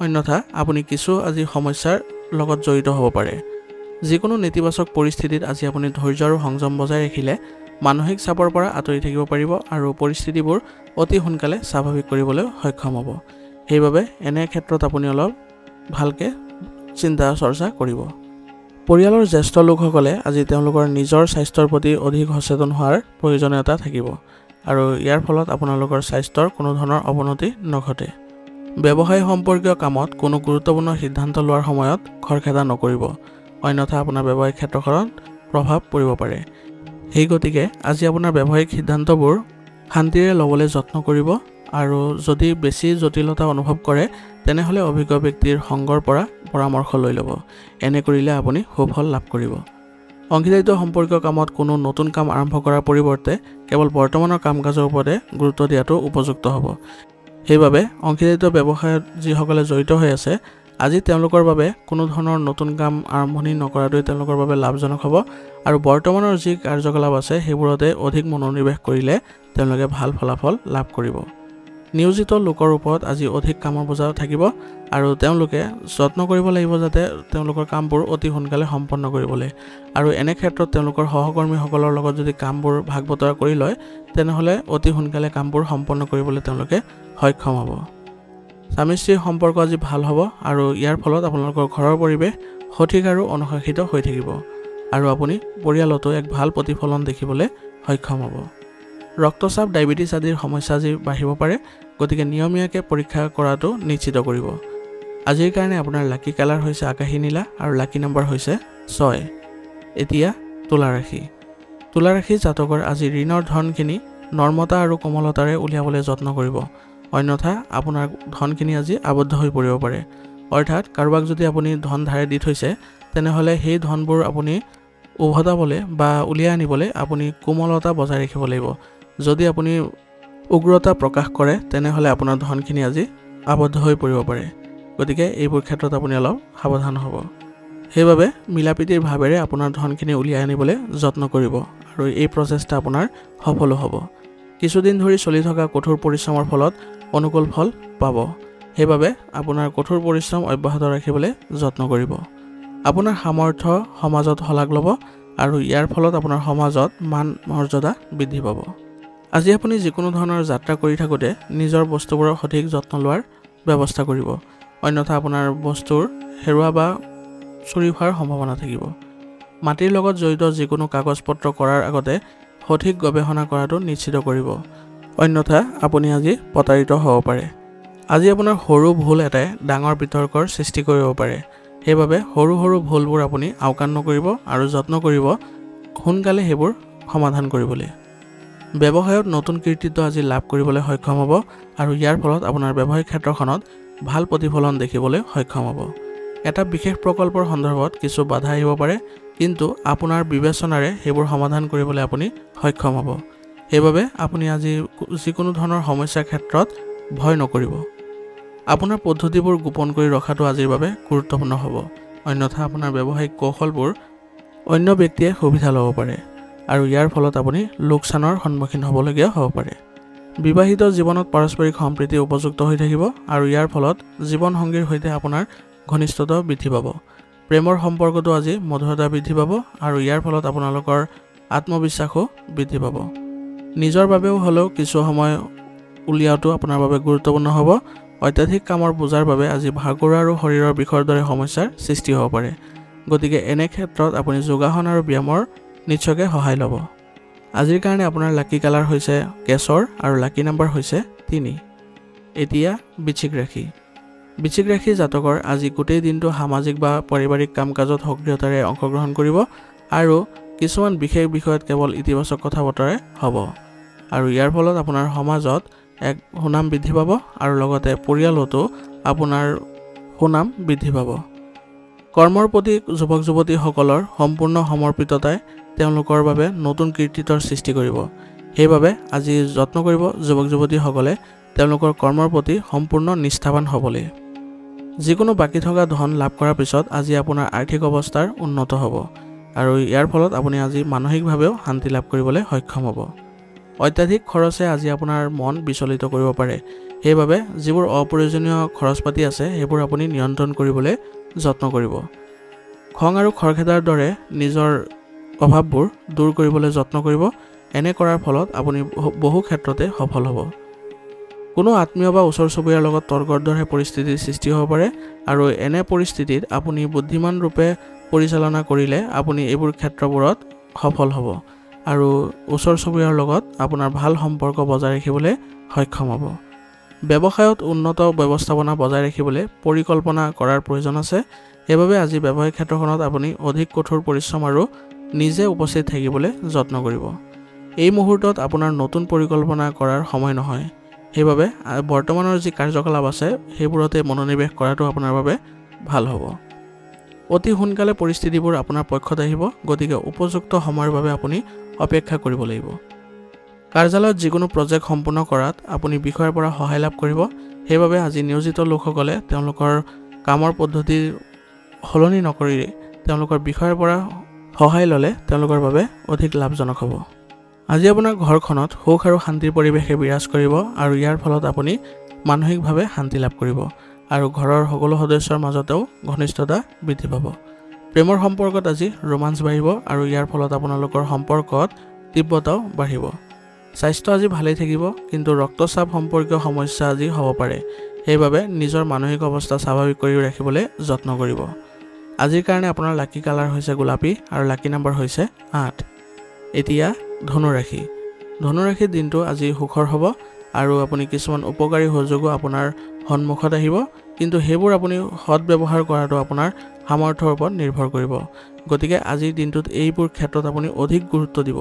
অন্যথা আপুনি কিছু আজি সমস্যাৰ লগত জড়িত হ'ব পাৰে। যিকোনো নেতিবাচক পৰিস্থিতিত আজি আপুনি ধৈৰ্য আৰু সংযম বজাই ৰাখিলে মানসিক চাপৰ পৰা আঁতৰি থাকিব পাৰিব আৰু পৰিস্থিতিবোৰ অতি সোনকালে স্বাভাৱিক কৰিবলৈ সক্ষম হ'ব। সেইবাবে এনে ক্ষেত্ৰত আপুনি অলপ ভালকৈ চিন্তা চৰ্চা কৰিব। পৰিয়ালৰ জ্যেষ্ঠ লোকসকলে আজি তেওঁলোকৰ নিজৰ স্বাস্থ্যৰ প্ৰতি অধিক সচেতন হোৱাৰ প্ৰয়োজনীয়তা থাকিব আৰু ইয়াৰ ফলত আপোনালোকৰ স্বাস্থ্যৰ কোনো ধৰণৰ অৱনতি নঘটে। ব্যৱসায় সম্পৰ্কীয় কামত কোনো গুৰুত্বপূৰ্ণ সিদ্ধান্ত লোৱাৰ সময়ত খৰখেদা নকৰিব, অন্যথা আপোনাৰ ব্যৱসায়িক ক্ষেত্ৰখনত প্ৰভাৱ পৰিব পাৰে। সেই গতিকে আজি আপোনাৰ ব্যৱসায়িক সিদ্ধান্তবোৰ শান্তিৰে ল'বলৈ যত্ন কৰিব আৰু যদি বেছি জটিলতা অনুভৱ কৰে তেনেহ'লে অভিজ্ঞ ব্যক্তিৰ সংগৰ পৰা পৰামৰ্শ লৈ ল'ব। এনে কৰিলে আপুনি সুফল লাভ কৰিব। অংশীদাৰিত্ব সম্পৰ্কীয় কামত কোনো নতুন কাম আৰম্ভ কৰাৰ পৰিৱৰ্তে কেৱল বৰ্তমানৰ কাম কাজৰ ওপৰতে গুৰুত্ব দিয়াটো উপযুক্ত হ'ব। সেইবাবে অংশীদাৰিত্ব ব্যৱসায়ত যিসকলে জড়িত হৈ আছে আজি তেওঁলোকৰ বাবে কোনো ধৰণৰ নতুন কাম আৰম্ভণি নকৰাটোৱে তেওঁলোকৰ বাবে লাভজনক হ'ব আৰু বৰ্তমানৰ যি কাৰ্যকলাপ আছে সেইবোৰতে অধিক মনোনিৱেশ কৰিলে তেওঁলোকে ভাল ফলাফল লাভ কৰিব। নিয়োজিত লোকৰ ওপৰত আজি অধিক কামৰ বোজা থাকিব আৰু তেওঁলোকে যত্ন কৰিব লাগিব যাতে তেওঁলোকৰ কামবোৰ অতি সোনকালে সম্পন্ন কৰিবলৈ আৰু এনে ক্ষেত্ৰত তেওঁলোকৰ সহকৰ্মীসকলৰ লগত যদি কামবোৰ ভাগ বতৰা কৰি লয় তেনেহ'লে অতি সোনকালে কামবোৰ সম্পন্ন কৰিবলৈ তেওঁলোকে সক্ষম হ'ব। স্বামী স্ত্ৰীৰ সম্পৰ্ক আজি ভাল হ'ব আৰু ইয়াৰ ফলত আপোনালোকৰ ঘৰৰ পৰিৱেশ সঠিক আৰু অনুশাসিত হৈ থাকিব আৰু আপুনি পৰিয়ালতো এক ভাল প্ৰতিফলন দেখিবলৈ সক্ষম হ'ব। ৰক্তচাপ, ডায়েবেটিছ আদিৰ সমস্যা আজি বাঢ়িব পাৰে, গতিকে নিয়মীয়াকৈ পৰীক্ষা কৰাটো নিশ্চিত কৰিব। আজিৰ কাৰণে আপোনাৰ লাকি কালাৰ হৈছে আকাশী নীলা আৰু লাকি নাম্বাৰ হৈছে 6। এতিয়া তুলা ৰাশি। তুলা ৰাশি জাতকৰ আজি ঋণৰ ধনখিনি নৰ্মতা আৰু কোমলতাৰে উলিয়াবলৈ যত্ন কৰিব, অন্যথা আপোনাৰ ধনখিনি আজি আবদ্ধ হৈ পৰিব পাৰে। অৰ্থাৎ কাৰোবাক যদি আপুনি ধন ধাৰে দি থৈছে তেনেহ'লে সেই ধনবোৰ আপুনি উভতাবলৈ বা উলিয়াই আনিবলৈ আপুনি কোমলতা বজাই ৰাখিব লাগিব। যদি আপুনি উগ্ৰতা প্ৰকাশ কৰে তেনেহ'লে আপোনাৰ ধনখিনি আজি আবদ্ধ হৈ পৰিব পাৰে। গতিকে এইবোৰ ক্ষেত্ৰত আপুনি অলপ সাৱধান হ'ব। সেইবাবে মিলাপ্ৰীতিৰ ভাৱেৰে আপোনাৰ ধনখিনি উলিয়াই আনিবলৈ যত্ন কৰিব আৰু এই প্ৰচেষ্টা আপোনাৰ সফলো হ'ব। কিছুদিন ধৰি চলি থকা কঠোৰ পৰিশ্ৰমৰ ফলত অনুকূল ফল পাব। সেইবাবে আপোনাৰ কঠোৰ পৰিশ্ৰম অব্যাহত ৰাখিবলৈ যত্ন কৰিব। আপোনাৰ সামৰ্থ্য সমাজত শলাগ ল'ব আৰু ইয়াৰ ফলত আপোনাৰ সমাজত মান মৰ্যাদা বৃদ্ধি পাব। আজি আপুনি যিকোনো ধৰণৰ যাত্ৰা কৰি থাকোঁতে নিজৰ বস্তুবোৰৰ সঠিক যত্ন লোৱাৰ ব্যৱস্থা কৰিব, অন্যথা আপোনাৰ বস্তুৰ হেৰুৱা বা চুৰি হোৱাৰ সম্ভাৱনা থাকিব। মাটিৰ লগত জড়িত যিকোনো কাগজ পত্ৰ কৰাৰ আগতে সঠিক গৱেষণা কৰাটো নিশ্চিত কৰিব, অন্যথা আপুনি আজি প্ৰতাৰিত হ'ব পাৰে। আজি আপোনাৰ সৰু ভুল এটাই ডাঙৰ বিতৰ্কৰ সৃষ্টি কৰিব পাৰে। সেইবাবে সৰু সৰু ভুলবোৰ আপুনি আওকাণ নকৰিব আৰু যত্ন কৰিব সোনকালে সেইবোৰ সমাধান কৰিবলৈ। ব্যৱসায়ত নতুন কৃতিত্ব আজি লাভ কৰিবলৈ সক্ষম হ'ব আৰু ইয়াৰ ফলত আপোনাৰ ব্যৱসায়িক ক্ষেত্ৰখনত ভাল প্ৰতিফলন দেখিবলৈ সক্ষম হ'ব। এটা বিশেষ প্ৰকল্পৰ সন্দৰ্ভত কিছু বাধা আহিব পাৰে, কিন্তু আপোনাৰ বিবেচনাৰে সেইবোৰ সমাধান কৰিবলৈ আপুনি সক্ষম হ'ব। সেইবাবে আপুনি আজি যিকোনো ধৰণৰ সমস্যাৰ ক্ষেত্ৰত ভয় নকৰিব। আপোনাৰ পদ্ধতিবোৰ গোপন কৰি ৰখাটো আজিৰ বাবে গুৰুত্বপূৰ্ণ হ'ব, অন্যথা আপোনাৰ ব্যৱসায়িক কৌশলবোৰ অন্য ব্যক্তিয়ে সুবিধা ল'ব পাৰে। আৰু ইয়াৰ ফলত আপুনি লোকচানৰ সন্মুখীন হ'বলগীয়া হ'ব পাৰে বিবাহিত জীৱনত পাৰস্পৰিক সম্প্ৰীতি উপযুক্ত হৈ থাকিব আৰু ইয়াৰ ফলত জীৱন সংগীৰ সৈতে আপোনাৰ ঘনিষ্ঠতা বৃদ্ধি পাব প্ৰেমৰ সম্পৰ্কটো আজি মধুৰতা বৃদ্ধি পাব আৰু ইয়াৰ ফলত আপোনালোকৰ আত্মবিশ্বাসো বৃদ্ধি পাব নিজৰ বাবেও হলেও কিছু সময় উলিয়াওটো আপোনাৰ বাবে গুৰুত্বপূৰ্ণ হ'ব অত্যাধিক কামৰ বোজাৰ বাবে আজি ভাগৰুৱা আৰু শৰীৰৰ বিষৰ দৰে সমস্যাৰ সৃষ্টি হ'ব পাৰে গতিকে এনে ক্ষেত্ৰত আপুনি যোগাসন আৰু ব্যায়ামৰ নিশ্চয়কৈ সহায় ল'ব আজিৰ কাৰণে আপোনাৰ লাকি কালাৰ হৈছে কেশৰ আৰু লাকি নাম্বাৰ হৈছে 3 এতিয়া বৃশ্চিক ৰাশি জাতকৰ আজি গোটেই দিনটো সামাজিক বা পাৰিবাৰিক কাম-কাজত সক্ৰিয়তাৰে অংশগ্ৰহণ কৰিব আৰু কিছুমান বিশেষ বিষয়ত কেৱল ইতিবাচক কথা বতৰাই হ'ব আৰু ইয়াৰ ফলত আপোনাৰ সমাজত এক সুনাম বৃদ্ধি পাব আৰু লগতে পৰিয়ালতো আপোনাৰ সুনাম বৃদ্ধি পাব কৰ্মৰ প্ৰতি যুৱক যুৱতীসকলৰ সম্পূৰ্ণ সমৰ্পিততাই তেওঁলোকৰ বাবে নতুন কৃতিত্বৰ সৃষ্টি কৰিব সেইবাবে আজি যত্ন কৰিব যুৱক যুৱতীসকলে তেওঁলোকৰ কৰ্মৰ প্ৰতি সম্পূৰ্ণ নিষ্ঠাৱান হ'বলৈ যিকোনো বাকি থকা ধন লাভ কৰাৰ পিছত আজি আপোনাৰ আৰ্থিক অৱস্থাৰ উন্নত হ'ব আৰু ইয়াৰ ফলত আপুনি আজি মানসিকভাৱেও শান্তি লাভ কৰিবলৈ সক্ষম হ'ব অত্যাধিক খৰচে আজি আপোনাৰ মন বিচলিত কৰিব পাৰে সেইবাবে যিবোৰ অপ্ৰয়োজনীয় খৰচপাতি আছে সেইবোৰ আপুনি নিয়ন্ত্ৰণ কৰিবলৈ যত্ন কৰিব খং আৰু খৰখেদাৰ দৰে নিজৰ অভাৱবোৰ দূৰ কৰিবলৈ যত্ন কৰিব এনে কৰাৰ ফলত আপুনি বহু ক্ষেত্ৰতে সফল হ'ব কোনো আত্মীয় বা ওচৰ চুবুৰীয়াৰ লগত তৰ্কৰ দৰে পৰিস্থিতিৰ সৃষ্টি হ'ব পাৰে আৰু এনে পৰিস্থিতিত আপুনি বুদ্ধিমান ৰূপে পৰিচালনা কৰিলে আপুনি এইবোৰ ক্ষেত্ৰবোৰত সফল হ'ব আৰু ওচৰ চুবুৰীয়াৰ লগত আপোনাৰ ভাল সম্পৰ্ক বজাই ৰাখিবলৈ সক্ষম হ'ব ব্যৱসায়ত উন্নত ব্যৱস্থাপনা বজাই ৰাখিবলৈ পৰিকল্পনা কৰাৰ প্ৰয়োজন আছে সেইবাবে আজি ব্যৱসায়িক ক্ষেত্ৰখনত আপুনি অধিক কঠোৰ পৰিশ্ৰম আৰু নিজে উপস্থিত থাকিবলৈ যত্ন কৰিব এই মুহূৰ্তত আপোনাৰ নতুন পৰিকল্পনা কৰাৰ সময় নহয় সেইবাবে বৰ্তমানৰ যি কাৰ্যকলাপ আছে সেইবোৰতে মনোনিৱেশ কৰাটো আপোনাৰ বাবে ভাল হ'ব অতি সোনকালে পৰিস্থিতিবোৰ আপোনাৰ পক্ষত আহিব গতিকে উপযুক্ত সময়ৰ বাবে আপুনি অপেক্ষা কৰিব লাগিব কাৰ্যালয়ত যিকোনো প্ৰজেক্ট সম্পূৰ্ণ কৰাত আপুনি বিষয়ৰ পৰা সহায় লাভ কৰিব সেইবাবে আজি নিয়োজিত লোকসকলে তেওঁলোকৰ কামৰ পদ্ধতি সলনি নকৰি তেওঁলোকৰ বিষয়ৰ পৰা সহায় ল'লে তেওঁলোকৰ বাবে অধিক লাভজনক হ'ব আজি আপোনাৰ ঘৰখনত সুখ আৰু শান্তিৰ পৰিৱেশে বিৰাজ কৰিব আৰু ইয়াৰ ফলত আপুনি মানসিকভাৱে শান্তি লাভ কৰিব আৰু ঘৰৰ সকলো সদস্যৰ মাজতেও ঘনিষ্ঠতা বৃদ্ধি পাব প্ৰেমৰ সম্পৰ্কত আজি ৰোমাঞ্চ বাঢ়িব আৰু ইয়াৰ ফলত আপোনালোকৰ সম্পৰ্কত তীব্ৰতাও বাঢ়িব স্বাস্থ্য আজি ভালেই থাকিব কিন্তু ৰক্তচাপ সম্পৰ্কীয় সমস্যা আজি হ'ব পাৰে সেইবাবে নিজৰ মানসিক অৱস্থা স্বাভাৱিক কৰি ৰাখিবলৈ যত্ন কৰিব আজিৰ কাৰণে আপোনাৰ লাকি কালাৰ হৈছে গোলাপী আৰু লাকি নাম্বাৰ হৈছে 8 এতিয়া ধনুৰাশি দিনটো আজি সুখৰ হ'ব আৰু আপুনি কিছুমান উপকাৰী সুযোগো আপোনাৰ সন্মুখত আহিব কিন্তু সেইবোৰ আপুনি সৎ ব্যৱহাৰ কৰাটো আপোনাৰ সামৰ্থ্যৰ ওপৰত নিৰ্ভৰ কৰিব গতিকে আজিৰ দিনটোত এইবোৰ ক্ষেত্ৰত আপুনি অধিক গুৰুত্ব দিব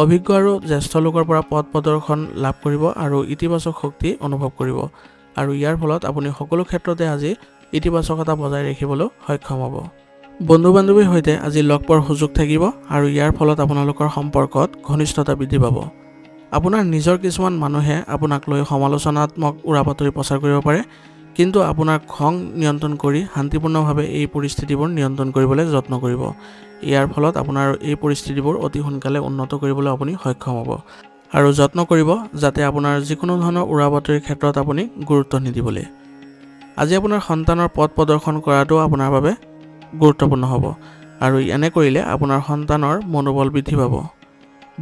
অভিজ্ঞ আৰু জ্যেষ্ঠ লোকৰ পৰা পথ প্ৰদৰ্শন লাভ কৰিব আৰু ইতিবাচক শক্তি অনুভৱ কৰিব আৰু ইয়াৰ ফলত আপুনি সকলো ক্ষেত্ৰতে আজি ইতিবাচকতা বজাই ৰাখিবলৈ সক্ষম হ'ব বন্ধু-বান্ধৱীৰ সৈতে আজি লগ পোৱাৰ সুযোগ থাকিব আৰু ইয়াৰ ফলত আপোনালোকৰ সম্পৰ্কত ঘনিষ্ঠতা বৃদ্ধি পাব আপোনাৰ নিজৰ কিছুমান মানুহে আপোনাক লৈ সমালোচনাত্মক উৰাবাতৰি প্ৰচাৰ কৰিব পাৰে কিন্তু আপোনাৰ খং নিয়ন্ত্ৰণ কৰি শান্তিপূৰ্ণভাৱে এই পৰিস্থিতিবোৰ নিয়ন্ত্ৰণ কৰিবলৈ যত্ন কৰিব ইয়াৰ ফলত আপোনাৰ এই পৰিস্থিতিবোৰ অতি সোনকালে উন্নত কৰিবলৈ আপুনি সক্ষম হ'ব আৰু যত্ন কৰিব যাতে আপোনাৰ যিকোনো ধৰণৰ উৰাবাতৰিৰ ক্ষেত্ৰত আপুনি গুৰুত্ব নিদিবলৈ আজি আপোনাৰ সন্তানৰ পথ প্ৰদৰ্শন কৰাটো আপোনাৰ বাবে গুৰুত্বপূৰ্ণ হ'ব আৰু এনে কৰিলে আপোনাৰ সন্তানৰ মনোবল বৃদ্ধি পাব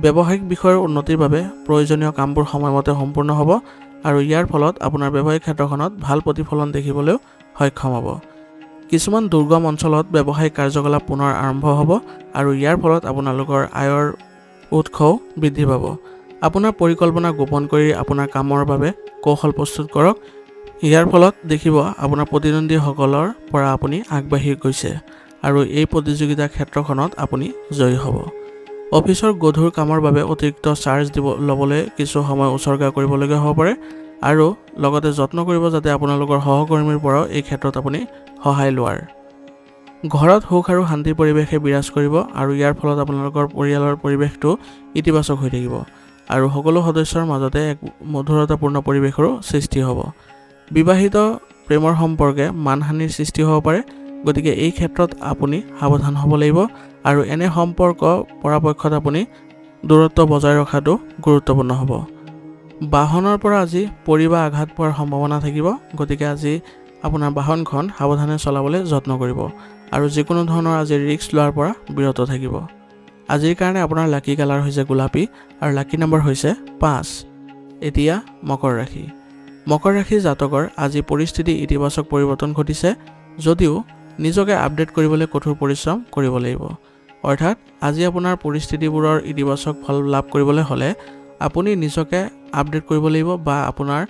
ব্যৱসায়িক বিষয়ৰ উন্নতিৰ বাবে প্ৰয়োজনীয় কামবোৰ সময়মতে সম্পূৰ্ণ হ'ব আৰু ইয়াৰ ফলত আপোনাৰ ব্যৱসায়িক ক্ষেত্ৰখনত ভাল প্ৰতিফলন দেখিবলৈ সক্ষম হ'ব কিছুমান দুৰ্গম অঞ্চলত ব্যৱসায়িক কাৰ্যকলাপ পুনৰ আৰম্ভ হ'ব আৰু ইয়াৰ ফলত আপোনালোকৰ আয়ৰ উৎসও বৃদ্ধি পাব আপোনাৰ পৰিকল্পনা গোপন কৰি আপোনাৰ কামৰ বাবে কৌশল প্ৰস্তুত কৰক ইয়াৰ ফলত দেখিব আপোনাৰ প্ৰতিদ্বন্দ্বীসকলৰ পৰা আপুনি আগবাঢ়ি গৈছে আৰু এই প্ৰতিযোগিতাৰ ক্ষেত্ৰখনত আপুনি জয়ী হ'ব অফিচৰ গধুৰ কামৰ বাবে অতিৰিক্ত চাৰ্জ ল'বলৈ কিছু সময় উৎসৰ্গা কৰিবলগীয়া হ'ব পাৰে আৰু লগতে যত্ন কৰিব যাতে আপোনালোকৰ সহকৰ্মীৰ পৰাও এই ক্ষেত্ৰত আপুনি সহায় লোৱাৰ ঘৰত সুখ আৰু শান্তিৰ পৰিৱেশে বিৰাজ কৰিব আৰু ইয়াৰ ফলত আপোনালোকৰ পৰিয়ালৰ পৰিৱেশটো ইতিবাচক হৈ থাকিব আৰু সকলো সদস্যৰ মাজতে এক মধুৰতাপূৰ্ণ পৰিৱেশৰো সৃষ্টি হ'ব বিবাহিত প্ৰেমৰ সম্পৰ্কে মানহানিৰ সৃষ্টি হ'ব পাৰে গতিকে এই ক্ষেত্ৰত আপুনি সাৱধান হ'ব লাগিব আৰু এনে সম্পৰ্ক পৰাপক্ষত আপুনি দূৰত্ব বজাই ৰখাটো গুৰুত্বপূৰ্ণ হ'ব। বাহনৰ পৰা আজি পৰি বা আঘাত পোৱাৰ সম্ভাৱনা থাকিব, গতিকে আজি আপোনাৰ বাহনখন সাৱধানে চলাবলৈ যত্ন কৰিব আৰু যিকোনো ধৰণৰ আজি ৰিস্ক লোৱাৰ পৰা বিৰত থাকিব। আজিৰ কাৰণে আপোনাৰ লাকি কালাৰ হৈছে গোলাপী আৰু লাকি নম্বৰ হৈছে 5। এতিয়া মকৰ ৰাশি। মকৰ ৰাশিৰ জাতকৰ আজি পৰিস্থিতি ইতিবাচক পৰিৱৰ্তন ঘটিছে, যদিও নিজকে আপডেট কৰিবলৈ কঠোৰ পৰিশ্ৰম কৰিব লাগিব। অৰ্থাৎ আজি আপোনাৰ পৰিস্থিতিবোৰৰ ইতিবাচক ফল লাভ কৰিবলৈ হ'লে আপুনি নিজকে আপডেট কৰিব লাগিব বা আপোনাৰ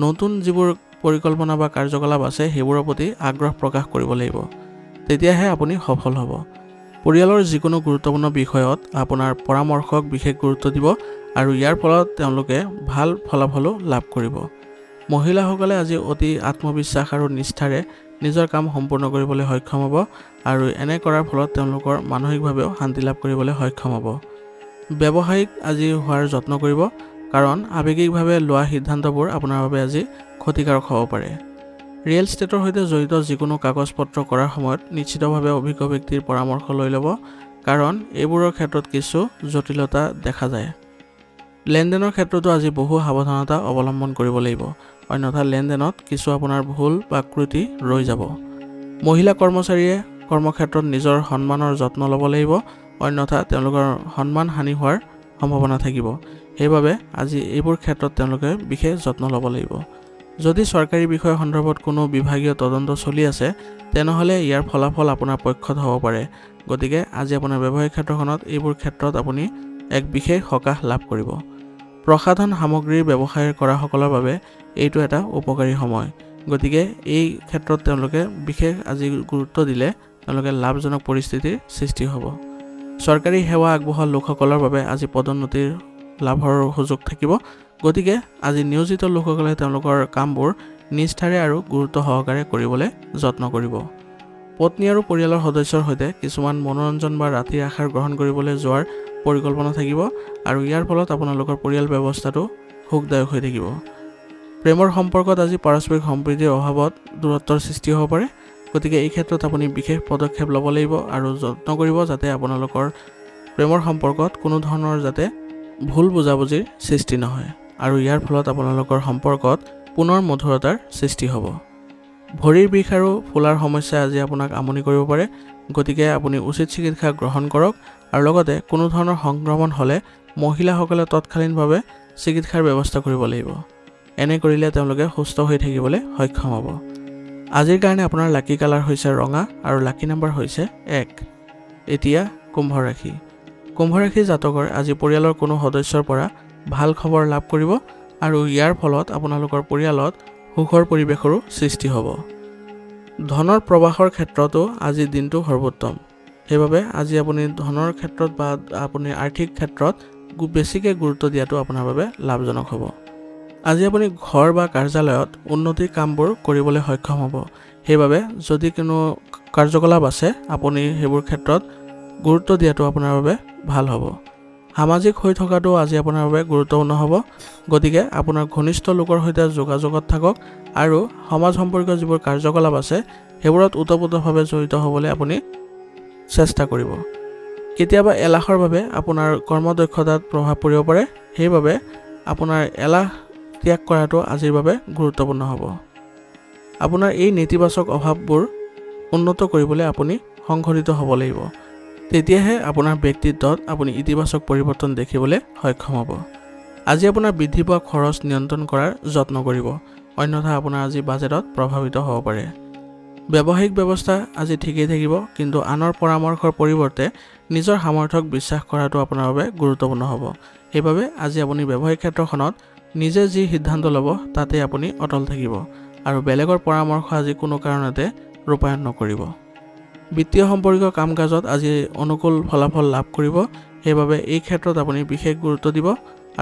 নতুন যিবোৰ পৰিকল্পনা বা কাৰ্যকলাপ আছে সেইবোৰৰ প্ৰতি আগ্ৰহ প্ৰকাশ কৰিব লাগিব, তেতিয়াহে আপুনি সফল হ'ব। পৰিয়ালৰ যিকোনো গুৰুত্বপূৰ্ণ বিষয়ত আপোনাৰ পৰামৰ্শক বিশেষ গুৰুত্ব দিব আৰু ইয়াৰ ফলত তেওঁলোকে ভাল ফলাফলো লাভ কৰিব। মহিলাসকলে আজি অতি আত্মবিশ্বাস আৰু নিষ্ঠাৰে নিজৰ কাম সম্পূৰ্ণ কৰিবলৈ সক্ষম হ'ব আৰু এনে কৰাৰ ফলত তেওঁলোকৰ মানসিকভাৱেও শান্তি লাভ কৰিবলৈ সক্ষম হ'ব। ব্যৱসায়িক আজি হোৱাৰ যত্ন কৰিব, কাৰণ আৱেগিকভাৱে লোৱা সিদ্ধান্তবোৰ আপোনাৰ বাবে আজি ক্ষতিকাৰক হ'ব পাৰে। ৰিয়েল ষ্টেটৰ সৈতে জড়িত যিকোনো কাগজ পত্ৰ কৰাৰ সময়ত নিশ্চিতভাৱে অভিজ্ঞ ব্যক্তিৰ পৰামৰ্শ লৈ ল'ব, কাৰণ এইবোৰৰ ক্ষেত্ৰত কিছু জটিলতা দেখা যায়। লেনদেনৰ ক্ষেত্ৰতো আজি বহু সাৱধানতা অৱলম্বন কৰিব লাগিব, অন্যথা লেনদেনত কিছু আপোনাৰ ভুল বা ত্ৰুটি ৰৈ যাব। মহিলা কৰ্মচাৰীয়ে কৰ্মক্ষেত্ৰত নিজৰ সন্মানৰ যত্ন ল'ব লাগিব, অন্যথা তেওঁলোকৰ সন্মান হানি হোৱাৰ সম্ভাৱনা থাকিব। সেইবাবে আজি এইবোৰ ক্ষেত্ৰত তেওঁলোকে বিশেষ যত্ন ল'ব লাগিব। যদি চৰকাৰী বিষয় সন্দৰ্ভত কোনো বিভাগীয় তদন্ত চলি আছে, তেনেহ'লে ইয়াৰ ফলাফল আপোনাৰ পক্ষত হ'ব পাৰে। গতিকে আজি আপোনাৰ ব্যৱসায়িক ক্ষেত্ৰখনত এইবোৰ ক্ষেত্ৰত আপুনি এক বিশেষ সকাহ লাভ কৰিব। প্ৰসাধন সামগ্ৰীৰ ব্যৱসায় কৰাসকলৰ বাবে এইটো এটা উপকাৰী সময়, গতিকে এই ক্ষেত্ৰত তেওঁলোকে বিশেষ আজি গুৰুত্ব দিলে তেওঁলোকে লাভজনক পৰিস্থিতিৰ সৃষ্টি হ'ব। চৰকাৰী সেৱা আগবঢ়োৱা লোকসকলৰ বাবে আজি পদোন্নতিৰ লাভৰ সুযোগ থাকিব, গতিকে আজি নিয়োজিত লোকসকলে তেওঁলোকৰ কামবোৰ নিষ্ঠাৰে আৰু গুৰুত্ব সহকাৰে কৰিবলৈ যত্ন কৰিব। পত্নী আৰু পৰিয়ালৰ সদস্যৰ সৈতে কিছুমান মনোৰঞ্জন বা ৰাতিৰ আহাৰ গ্ৰহণ কৰিবলৈ যোৱাৰ পৰিকল্পনা থাকিব আৰু ইয়াৰ ফলত আপোনালোকৰ পৰিয়াল ব্যৱস্থাটো সুখদায়ক হৈ থাকিব। প্ৰেমৰ সম্পৰ্কত আজি পাৰস্পৰিক সম্প্ৰীতিৰ অভাৱত দূৰত্বৰ সৃষ্টি হ'ব পাৰে, গতিকে এই ক্ষেত্ৰত আপুনি বিশেষ পদক্ষেপ ল'ব লাগিব আৰু যত্ন কৰিব যাতে আপোনালোকৰ প্ৰেমৰ সম্পৰ্কত কোনো ধৰণৰ যাতে ভুল বুজাবুজিৰ সৃষ্টি নহয় আৰু ইয়াৰ ফলত আপোনালোকৰ সম্পৰ্কত পুনৰ মধুৰতাৰ সৃষ্টি হ'ব। ভৰিৰ বিষ আৰু ফুলাৰ সমস্যাই আজি আপোনাক আমনি কৰিব পাৰে, গতিকে আপুনি উচিত চিকিৎসা গ্ৰহণ কৰক আৰু লগতে কোনো ধৰণৰ সংক্ৰমণ হ'লে মহিলাসকলে তৎকালীনভাৱে চিকিৎসাৰ ব্যৱস্থা কৰিব লাগিব। এনে কৰিলে তেওঁলোকে সুস্থ হৈ থাকিবলৈ সক্ষম হ'ব। আজিৰ কাৰণে আপোনাৰ লাকি কালাৰ হৈছে ৰঙা আৰু লাকি নম্বৰ হৈছে 1। এতিয়া কুম্ভ ৰাশি। কুম্ভ ৰাশিৰ জাতকৰ আজি পৰিয়ালৰ কোনো সদস্যৰ পৰা ভাল খবৰ লাভ কৰিব আৰু ইয়াৰ ফলত আপোনালোকৰ পৰিয়ালত সুখৰ পৰিৱেশৰো সৃষ্টি হ'ব। ধনৰ প্ৰৱাহৰ ক্ষেত্ৰতো আজি দিনটো সৰ্বোত্তম, সেইবাবে আজি আপুনি ধনৰ ক্ষেত্ৰত বা আপুনি আৰ্থিক ক্ষেত্ৰত বেছিকৈ গুৰুত্ব দিয়াটো আপোনাৰ বাবে লাভজনক হ'ব। আজি আপুনি ঘৰ বা কাৰ্যালয়ত উন্নতিৰ কামবোৰ কৰিবলৈ সক্ষম হ'ব, সেইবাবে যদি কোনো কাৰ্যকলাপ আছে আপুনি সেইবোৰ ক্ষেত্ৰত গুৰুত্ব দিয়াটো আপোনাৰ বাবে ভাল হ'ব। সামাজিক হৈ থকাটো আজি আপোনাৰ বাবে গুৰুত্বপূৰ্ণ হ'ব, গতিকে আপোনাৰ ঘনিষ্ঠ লোকৰ সৈতে যোগাযোগত থাকক আৰু সমাজ সম্পৰ্কীয় যিবোৰ কাৰ্যকলাপ আছে সেইবোৰত ওতপ্ৰোতভাৱে জড়িত হ'বলৈ আপুনি চেষ্টা কৰিব। কেতিয়াবা এলাহৰ বাবে আপোনাৰ কৰ্মদক্ষতাত প্ৰভাৱ পৰিব পাৰে, সেইবাবে আপোনাৰ এলাহ ত্যাগ কৰাটো আজিৰ বাবে গুৰুত্বপূৰ্ণ হ'ব। আপোনাৰ এই নেতিবাচক অভাৱবোৰ উন্নত কৰিবলৈ আপুনি সংঘটিত হ'ব লাগিব, তেতিয়াহে আপোনাৰ ব্যক্তিত্বত আপুনি ইতিবাচক পৰিৱৰ্তন দেখিবলৈ সক্ষম হ'ব। আজি আপোনাৰ বৃদ্ধি পোৱা খৰচ নিয়ন্ত্ৰণ কৰাৰ যত্ন কৰিব, অন্যথা আপোনাৰ আজি বাজেটত প্ৰভাৱিত হ'ব পাৰে। ব্যৱসায়িক ব্যৱস্থা আজি ঠিকেই থাকিব, কিন্তু আনৰ পৰামৰ্শৰ পৰিৱৰ্তে নিজৰ সামৰ্থ্যক বিশ্বাস কৰাটো আপোনাৰ বাবে গুৰুত্বপূৰ্ণ হ'ব। সেইবাবে আজি আপুনি ব্যৱসায়িক ক্ষেত্ৰখনত নিজে যি সিদ্ধান্ত ল'ব তাতে আপুনি অটল থাকিব আৰু বেলেগৰ পৰামৰ্শ আজি কোনো কাৰণতে ৰূপায়ণ নকৰিব। বিত্তীয় সম্পৰ্কীয় কাম কাজত আজি অনুকূল ফলাফল লাভ কৰিব, সেইবাবে এই ক্ষেত্ৰত আপুনি বিশেষ গুৰুত্ব দিব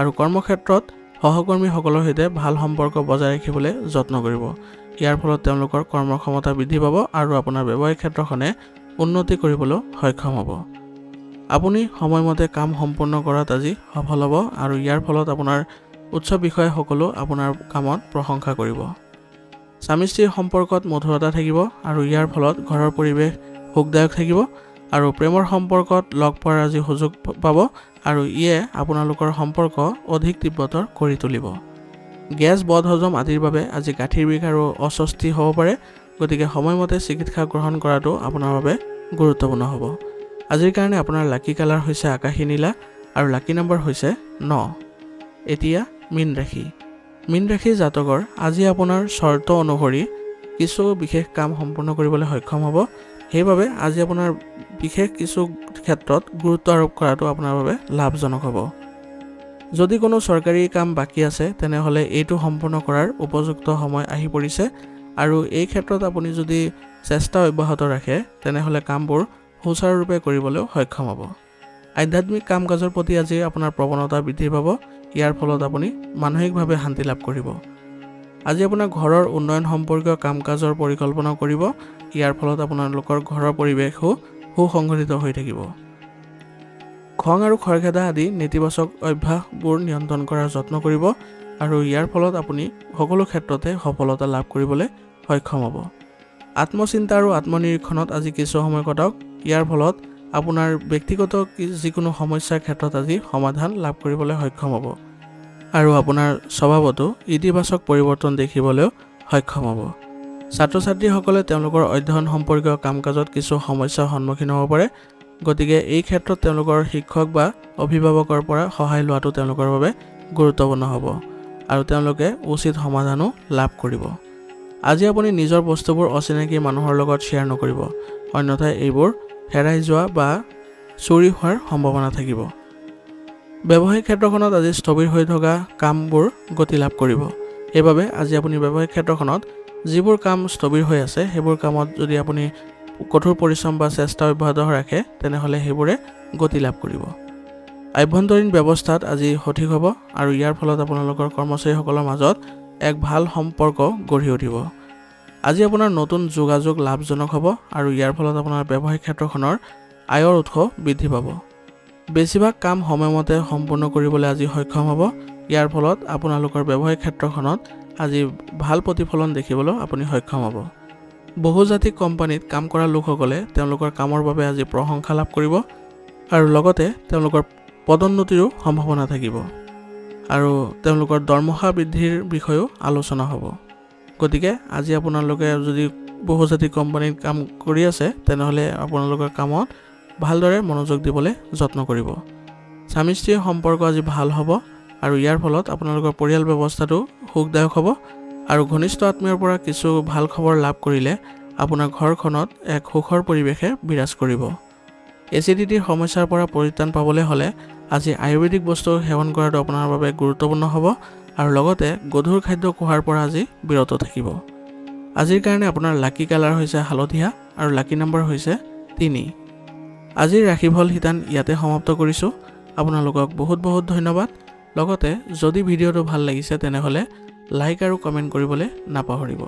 আৰু কৰ্মক্ষেত্ৰত সহকৰ্মীসকলৰ সৈতে ভাল সম্পৰ্ক বজাই ৰাখিবলৈ যত্ন কৰিব। ইয়াৰ ফলত তেওঁলোকৰ কৰ্মক্ষমতা বৃদ্ধি পাব আৰু আপোনাৰ ব্যৱসায়িক ক্ষেত্ৰখনে উন্নতি কৰিবলৈ সক্ষম হ'ব। আপুনি সময়মতে কাম সম্পূৰ্ণ কৰাত আজি সফল হ'ব আৰু ইয়াৰ ফলত আপোনাৰ উচ্চ বিষয়াসকলেও আপোনাৰ কামত প্ৰশংসা কৰিব। স্বামী স্ত্ৰীৰ সম্পৰ্কত মধুৰতা থাকিব আৰু ইয়াৰ ফলত ঘৰৰ পৰিৱেশ সুখদায়ক থাকিব আৰু প্ৰেমৰ সম্পৰ্কত লগ পোৱাৰ আজি সুযোগ পাব আৰু ইয়ে আপোনালোকৰ সম্পৰ্ক অধিক তীব্ৰতৰ কৰি তুলিব। গেছ বদহজম আদিৰ বাবে আজি গাঁঠিৰ বিষ আৰু অস্বস্তি হ'ব পাৰে, গতিকে সময়মতে চিকিৎসা গ্ৰহণ কৰাটো আপোনাৰ বাবে গুৰুত্বপূৰ্ণ হ'ব। আজিৰ কাৰণে আপোনাৰ লাকি কালাৰ হৈছে আকাশী নীলা আৰু লাকি নম্বৰ হৈছে 9। এতিয়া মীন ৰাশি। মীন ৰাশিৰ জাতকৰ আজি আপোনাৰ চৰ্ত অনুসৰি কিছু বিশেষ কাম সম্পূৰ্ণ কৰিবলৈ সক্ষম হ'ব। সেইবাবে আজি আপোনাৰ বিশেষ কিছু ক্ষেত্ৰত গুৰুত্ব আৰোপ কৰাটো আপোনাৰ বাবে লাভজনক হ'ব। যদি কোনো চৰকাৰী কাম বাকী আছে তেনেহ'লে এইটো সম্পূৰ্ণ কৰাৰ উপযুক্ত সময় আহি পৰিছে আৰু এই ক্ষেত্ৰত আপুনি যদি চেষ্টা অব্যাহত ৰাখে তেনেহ'লে কামবোৰ সুচাৰুৰূপে কৰিবলৈও সক্ষম হ'ব। আধ্যাত্মিক কাম কাজৰ প্ৰতি আজি আপোনাৰ প্ৰৱণতা বৃদ্ধি পাব। ইয়াৰ ফলত আপুনি মানসিকভাৱে শান্তি লাভ কৰিব। আজি আপোনাৰ ঘৰৰ উন্নয়ন সম্পৰ্কীয় কাম কাজৰ পৰিকল্পনা কৰিব। ইয়াৰ ফলত আপোনালোকৰ ঘৰৰ পৰিৱেশো সুসংগঠিত হৈ থাকিব। খং আৰু খৰখেদা আদি নেতিবাচক অভ্যাসবোৰ নিয়ন্ত্ৰণ কৰাৰ যত্ন কৰিব আৰু ইয়াৰ ফলত আপুনি সকলো ক্ষেত্ৰতে সফলতা লাভ কৰিবলৈ সক্ষম হ'ব। আত্মচিন্তা আৰু আত্মনিৰীক্ষণত আজি কিছু সময় কটাওক। ইয়াৰ ফলত আপোনাৰ ব্যক্তিগত যিকোনো সমস্যাৰ ক্ষেত্ৰত আজি সমাধান লাভ কৰিবলৈ সক্ষম হ'ব আৰু আপোনাৰ স্বভাৱতো ইতিবাচক পৰিৱৰ্তন দেখিবলৈও সক্ষম হ'ব। ছাত্ৰ ছাত্ৰীসকলে তেওঁলোকৰ অধ্যয়ন সম্পৰ্কীয় কাম কাজত কিছু সমস্যাৰ সন্মুখীন হ'ব পাৰে, গতিকে এই ক্ষেত্ৰত তেওঁলোকৰ শিক্ষক বা অভিভাৱকৰ পৰা সহায় লোৱাটো তেওঁলোকৰ বাবে গুৰুত্বপূৰ্ণ হ'ব আৰু তেওঁলোকে উচিত সমাধানো লাভ কৰিব। আজি আপুনি নিজৰ বস্তুবোৰ অচিনাকি মানুহৰ লগত শ্বেয়াৰ নকৰিব, অন্যথা এইবোৰ হেৰাই যোৱা বা চুৰি হোৱাৰ সম্ভাৱনা থাকিব। ব্যৱসায়িক ক্ষেত্ৰখনত আজি স্থবিৰ হৈ থকা কামবোৰ গতি লাভ কৰিব। সেইবাবে আজি আপুনি ব্যৱসায়িক ক্ষেত্ৰখনত যিবোৰ কাম স্থবিৰ হৈ আছে সেইবোৰ কামত যদি আপুনি কঠোৰ পৰিশ্ৰম বা চেষ্টা অব্যাহত ৰাখে তেনেহ'লে সেইবোৰে গতি লাভ কৰিব। আভ্যন্তৰীণ ব্যৱস্থাত আজি সঠিক হ'ব আৰু ইয়াৰ ফলত আপোনালোকৰ কৰ্মচাৰীসকলৰ মাজত এক ভাল সম্পৰ্ক গঢ়ি উঠিব। আজি আপোনাৰ নতুন যোগাযোগ লাভজনক হ'ব আৰু ইয়াৰ ফলত আপোনাৰ ব্যৱসায়িক ক্ষেত্ৰখনৰ আয়ৰ উৎস বৃদ্ধি পাব। বেছিভাগ কাম সময়মতে সম্পূৰ্ণ কৰিবলৈ আজি সক্ষম হ'ব। ইয়াৰ ফলত আপোনালোকৰ ব্যৱসায়িক ক্ষেত্ৰখনত আজি ভাল প্ৰতিফলন দেখিবলৈ আপুনি সক্ষম হ'ব। বহুজাতিক কোম্পানীত কাম কৰা লোকসকলে তেওঁলোকৰ কামৰ বাবে আজি প্ৰশংসা লাভ কৰিব আৰু লগতে তেওঁলোকৰ পদোন্নতিৰো সম্ভাৱনা থাকিব আৰু তেওঁলোকৰ দৰমহা বৃদ্ধিৰ বিষয়েও আলোচনা হ'ব। গতিকে আজি আপোনালোকে যদি বহুজাতিক কোম্পানীত কাম কৰি আছে তেনেহ'লে আপোনালোকৰ কামত ভালদৰে মনোযোগ দিবলৈ যত্ন কৰিব। স্বামী স্ত্ৰীৰ সম্পৰ্ক আজি ভাল হ'ব আৰু ইয়াৰ ফলত আপোনালোকৰ পৰিয়াল ব্যৱস্থাটো সুখদায়ক হ'ব আৰু ঘনিষ্ঠ আত্মীয়ৰ পৰা কিছু ভাল খবৰ লাভ কৰিলে আপোনাৰ ঘৰখনত এক সুখৰ পৰিৱেশে বিৰাজ কৰিব। এচিডিটিৰ সমস্যাৰ পৰা পৰিত্ৰাণ পাবলৈ হ'লে আজি আয়ুৰ্বেদিক বস্তু সেৱন কৰাটো আপোনাৰ বাবে গুৰুত্বপূৰ্ণ হ'ব আৰু লগতে গধুৰ খাদ্য খোৱাৰ পৰা আজি বিৰত থাকিব। আজিৰ কাৰণে আপোনাৰ লাকি কালাৰ হৈছে হালধীয়া আৰু লাকি নম্বৰ হৈছে 3। আজিৰ ৰাশিফল শিতান ইয়াতে সমাপ্ত কৰিছোঁ। আপোনালোকক বহুত বহুত ধন্যবাদ। লগতে যদি ভিডিঅ'টো ভাল লাগিছে তেনেহ'লে লাইক আৰু কমেণ্ট কৰিবলৈ নাপাহৰিব।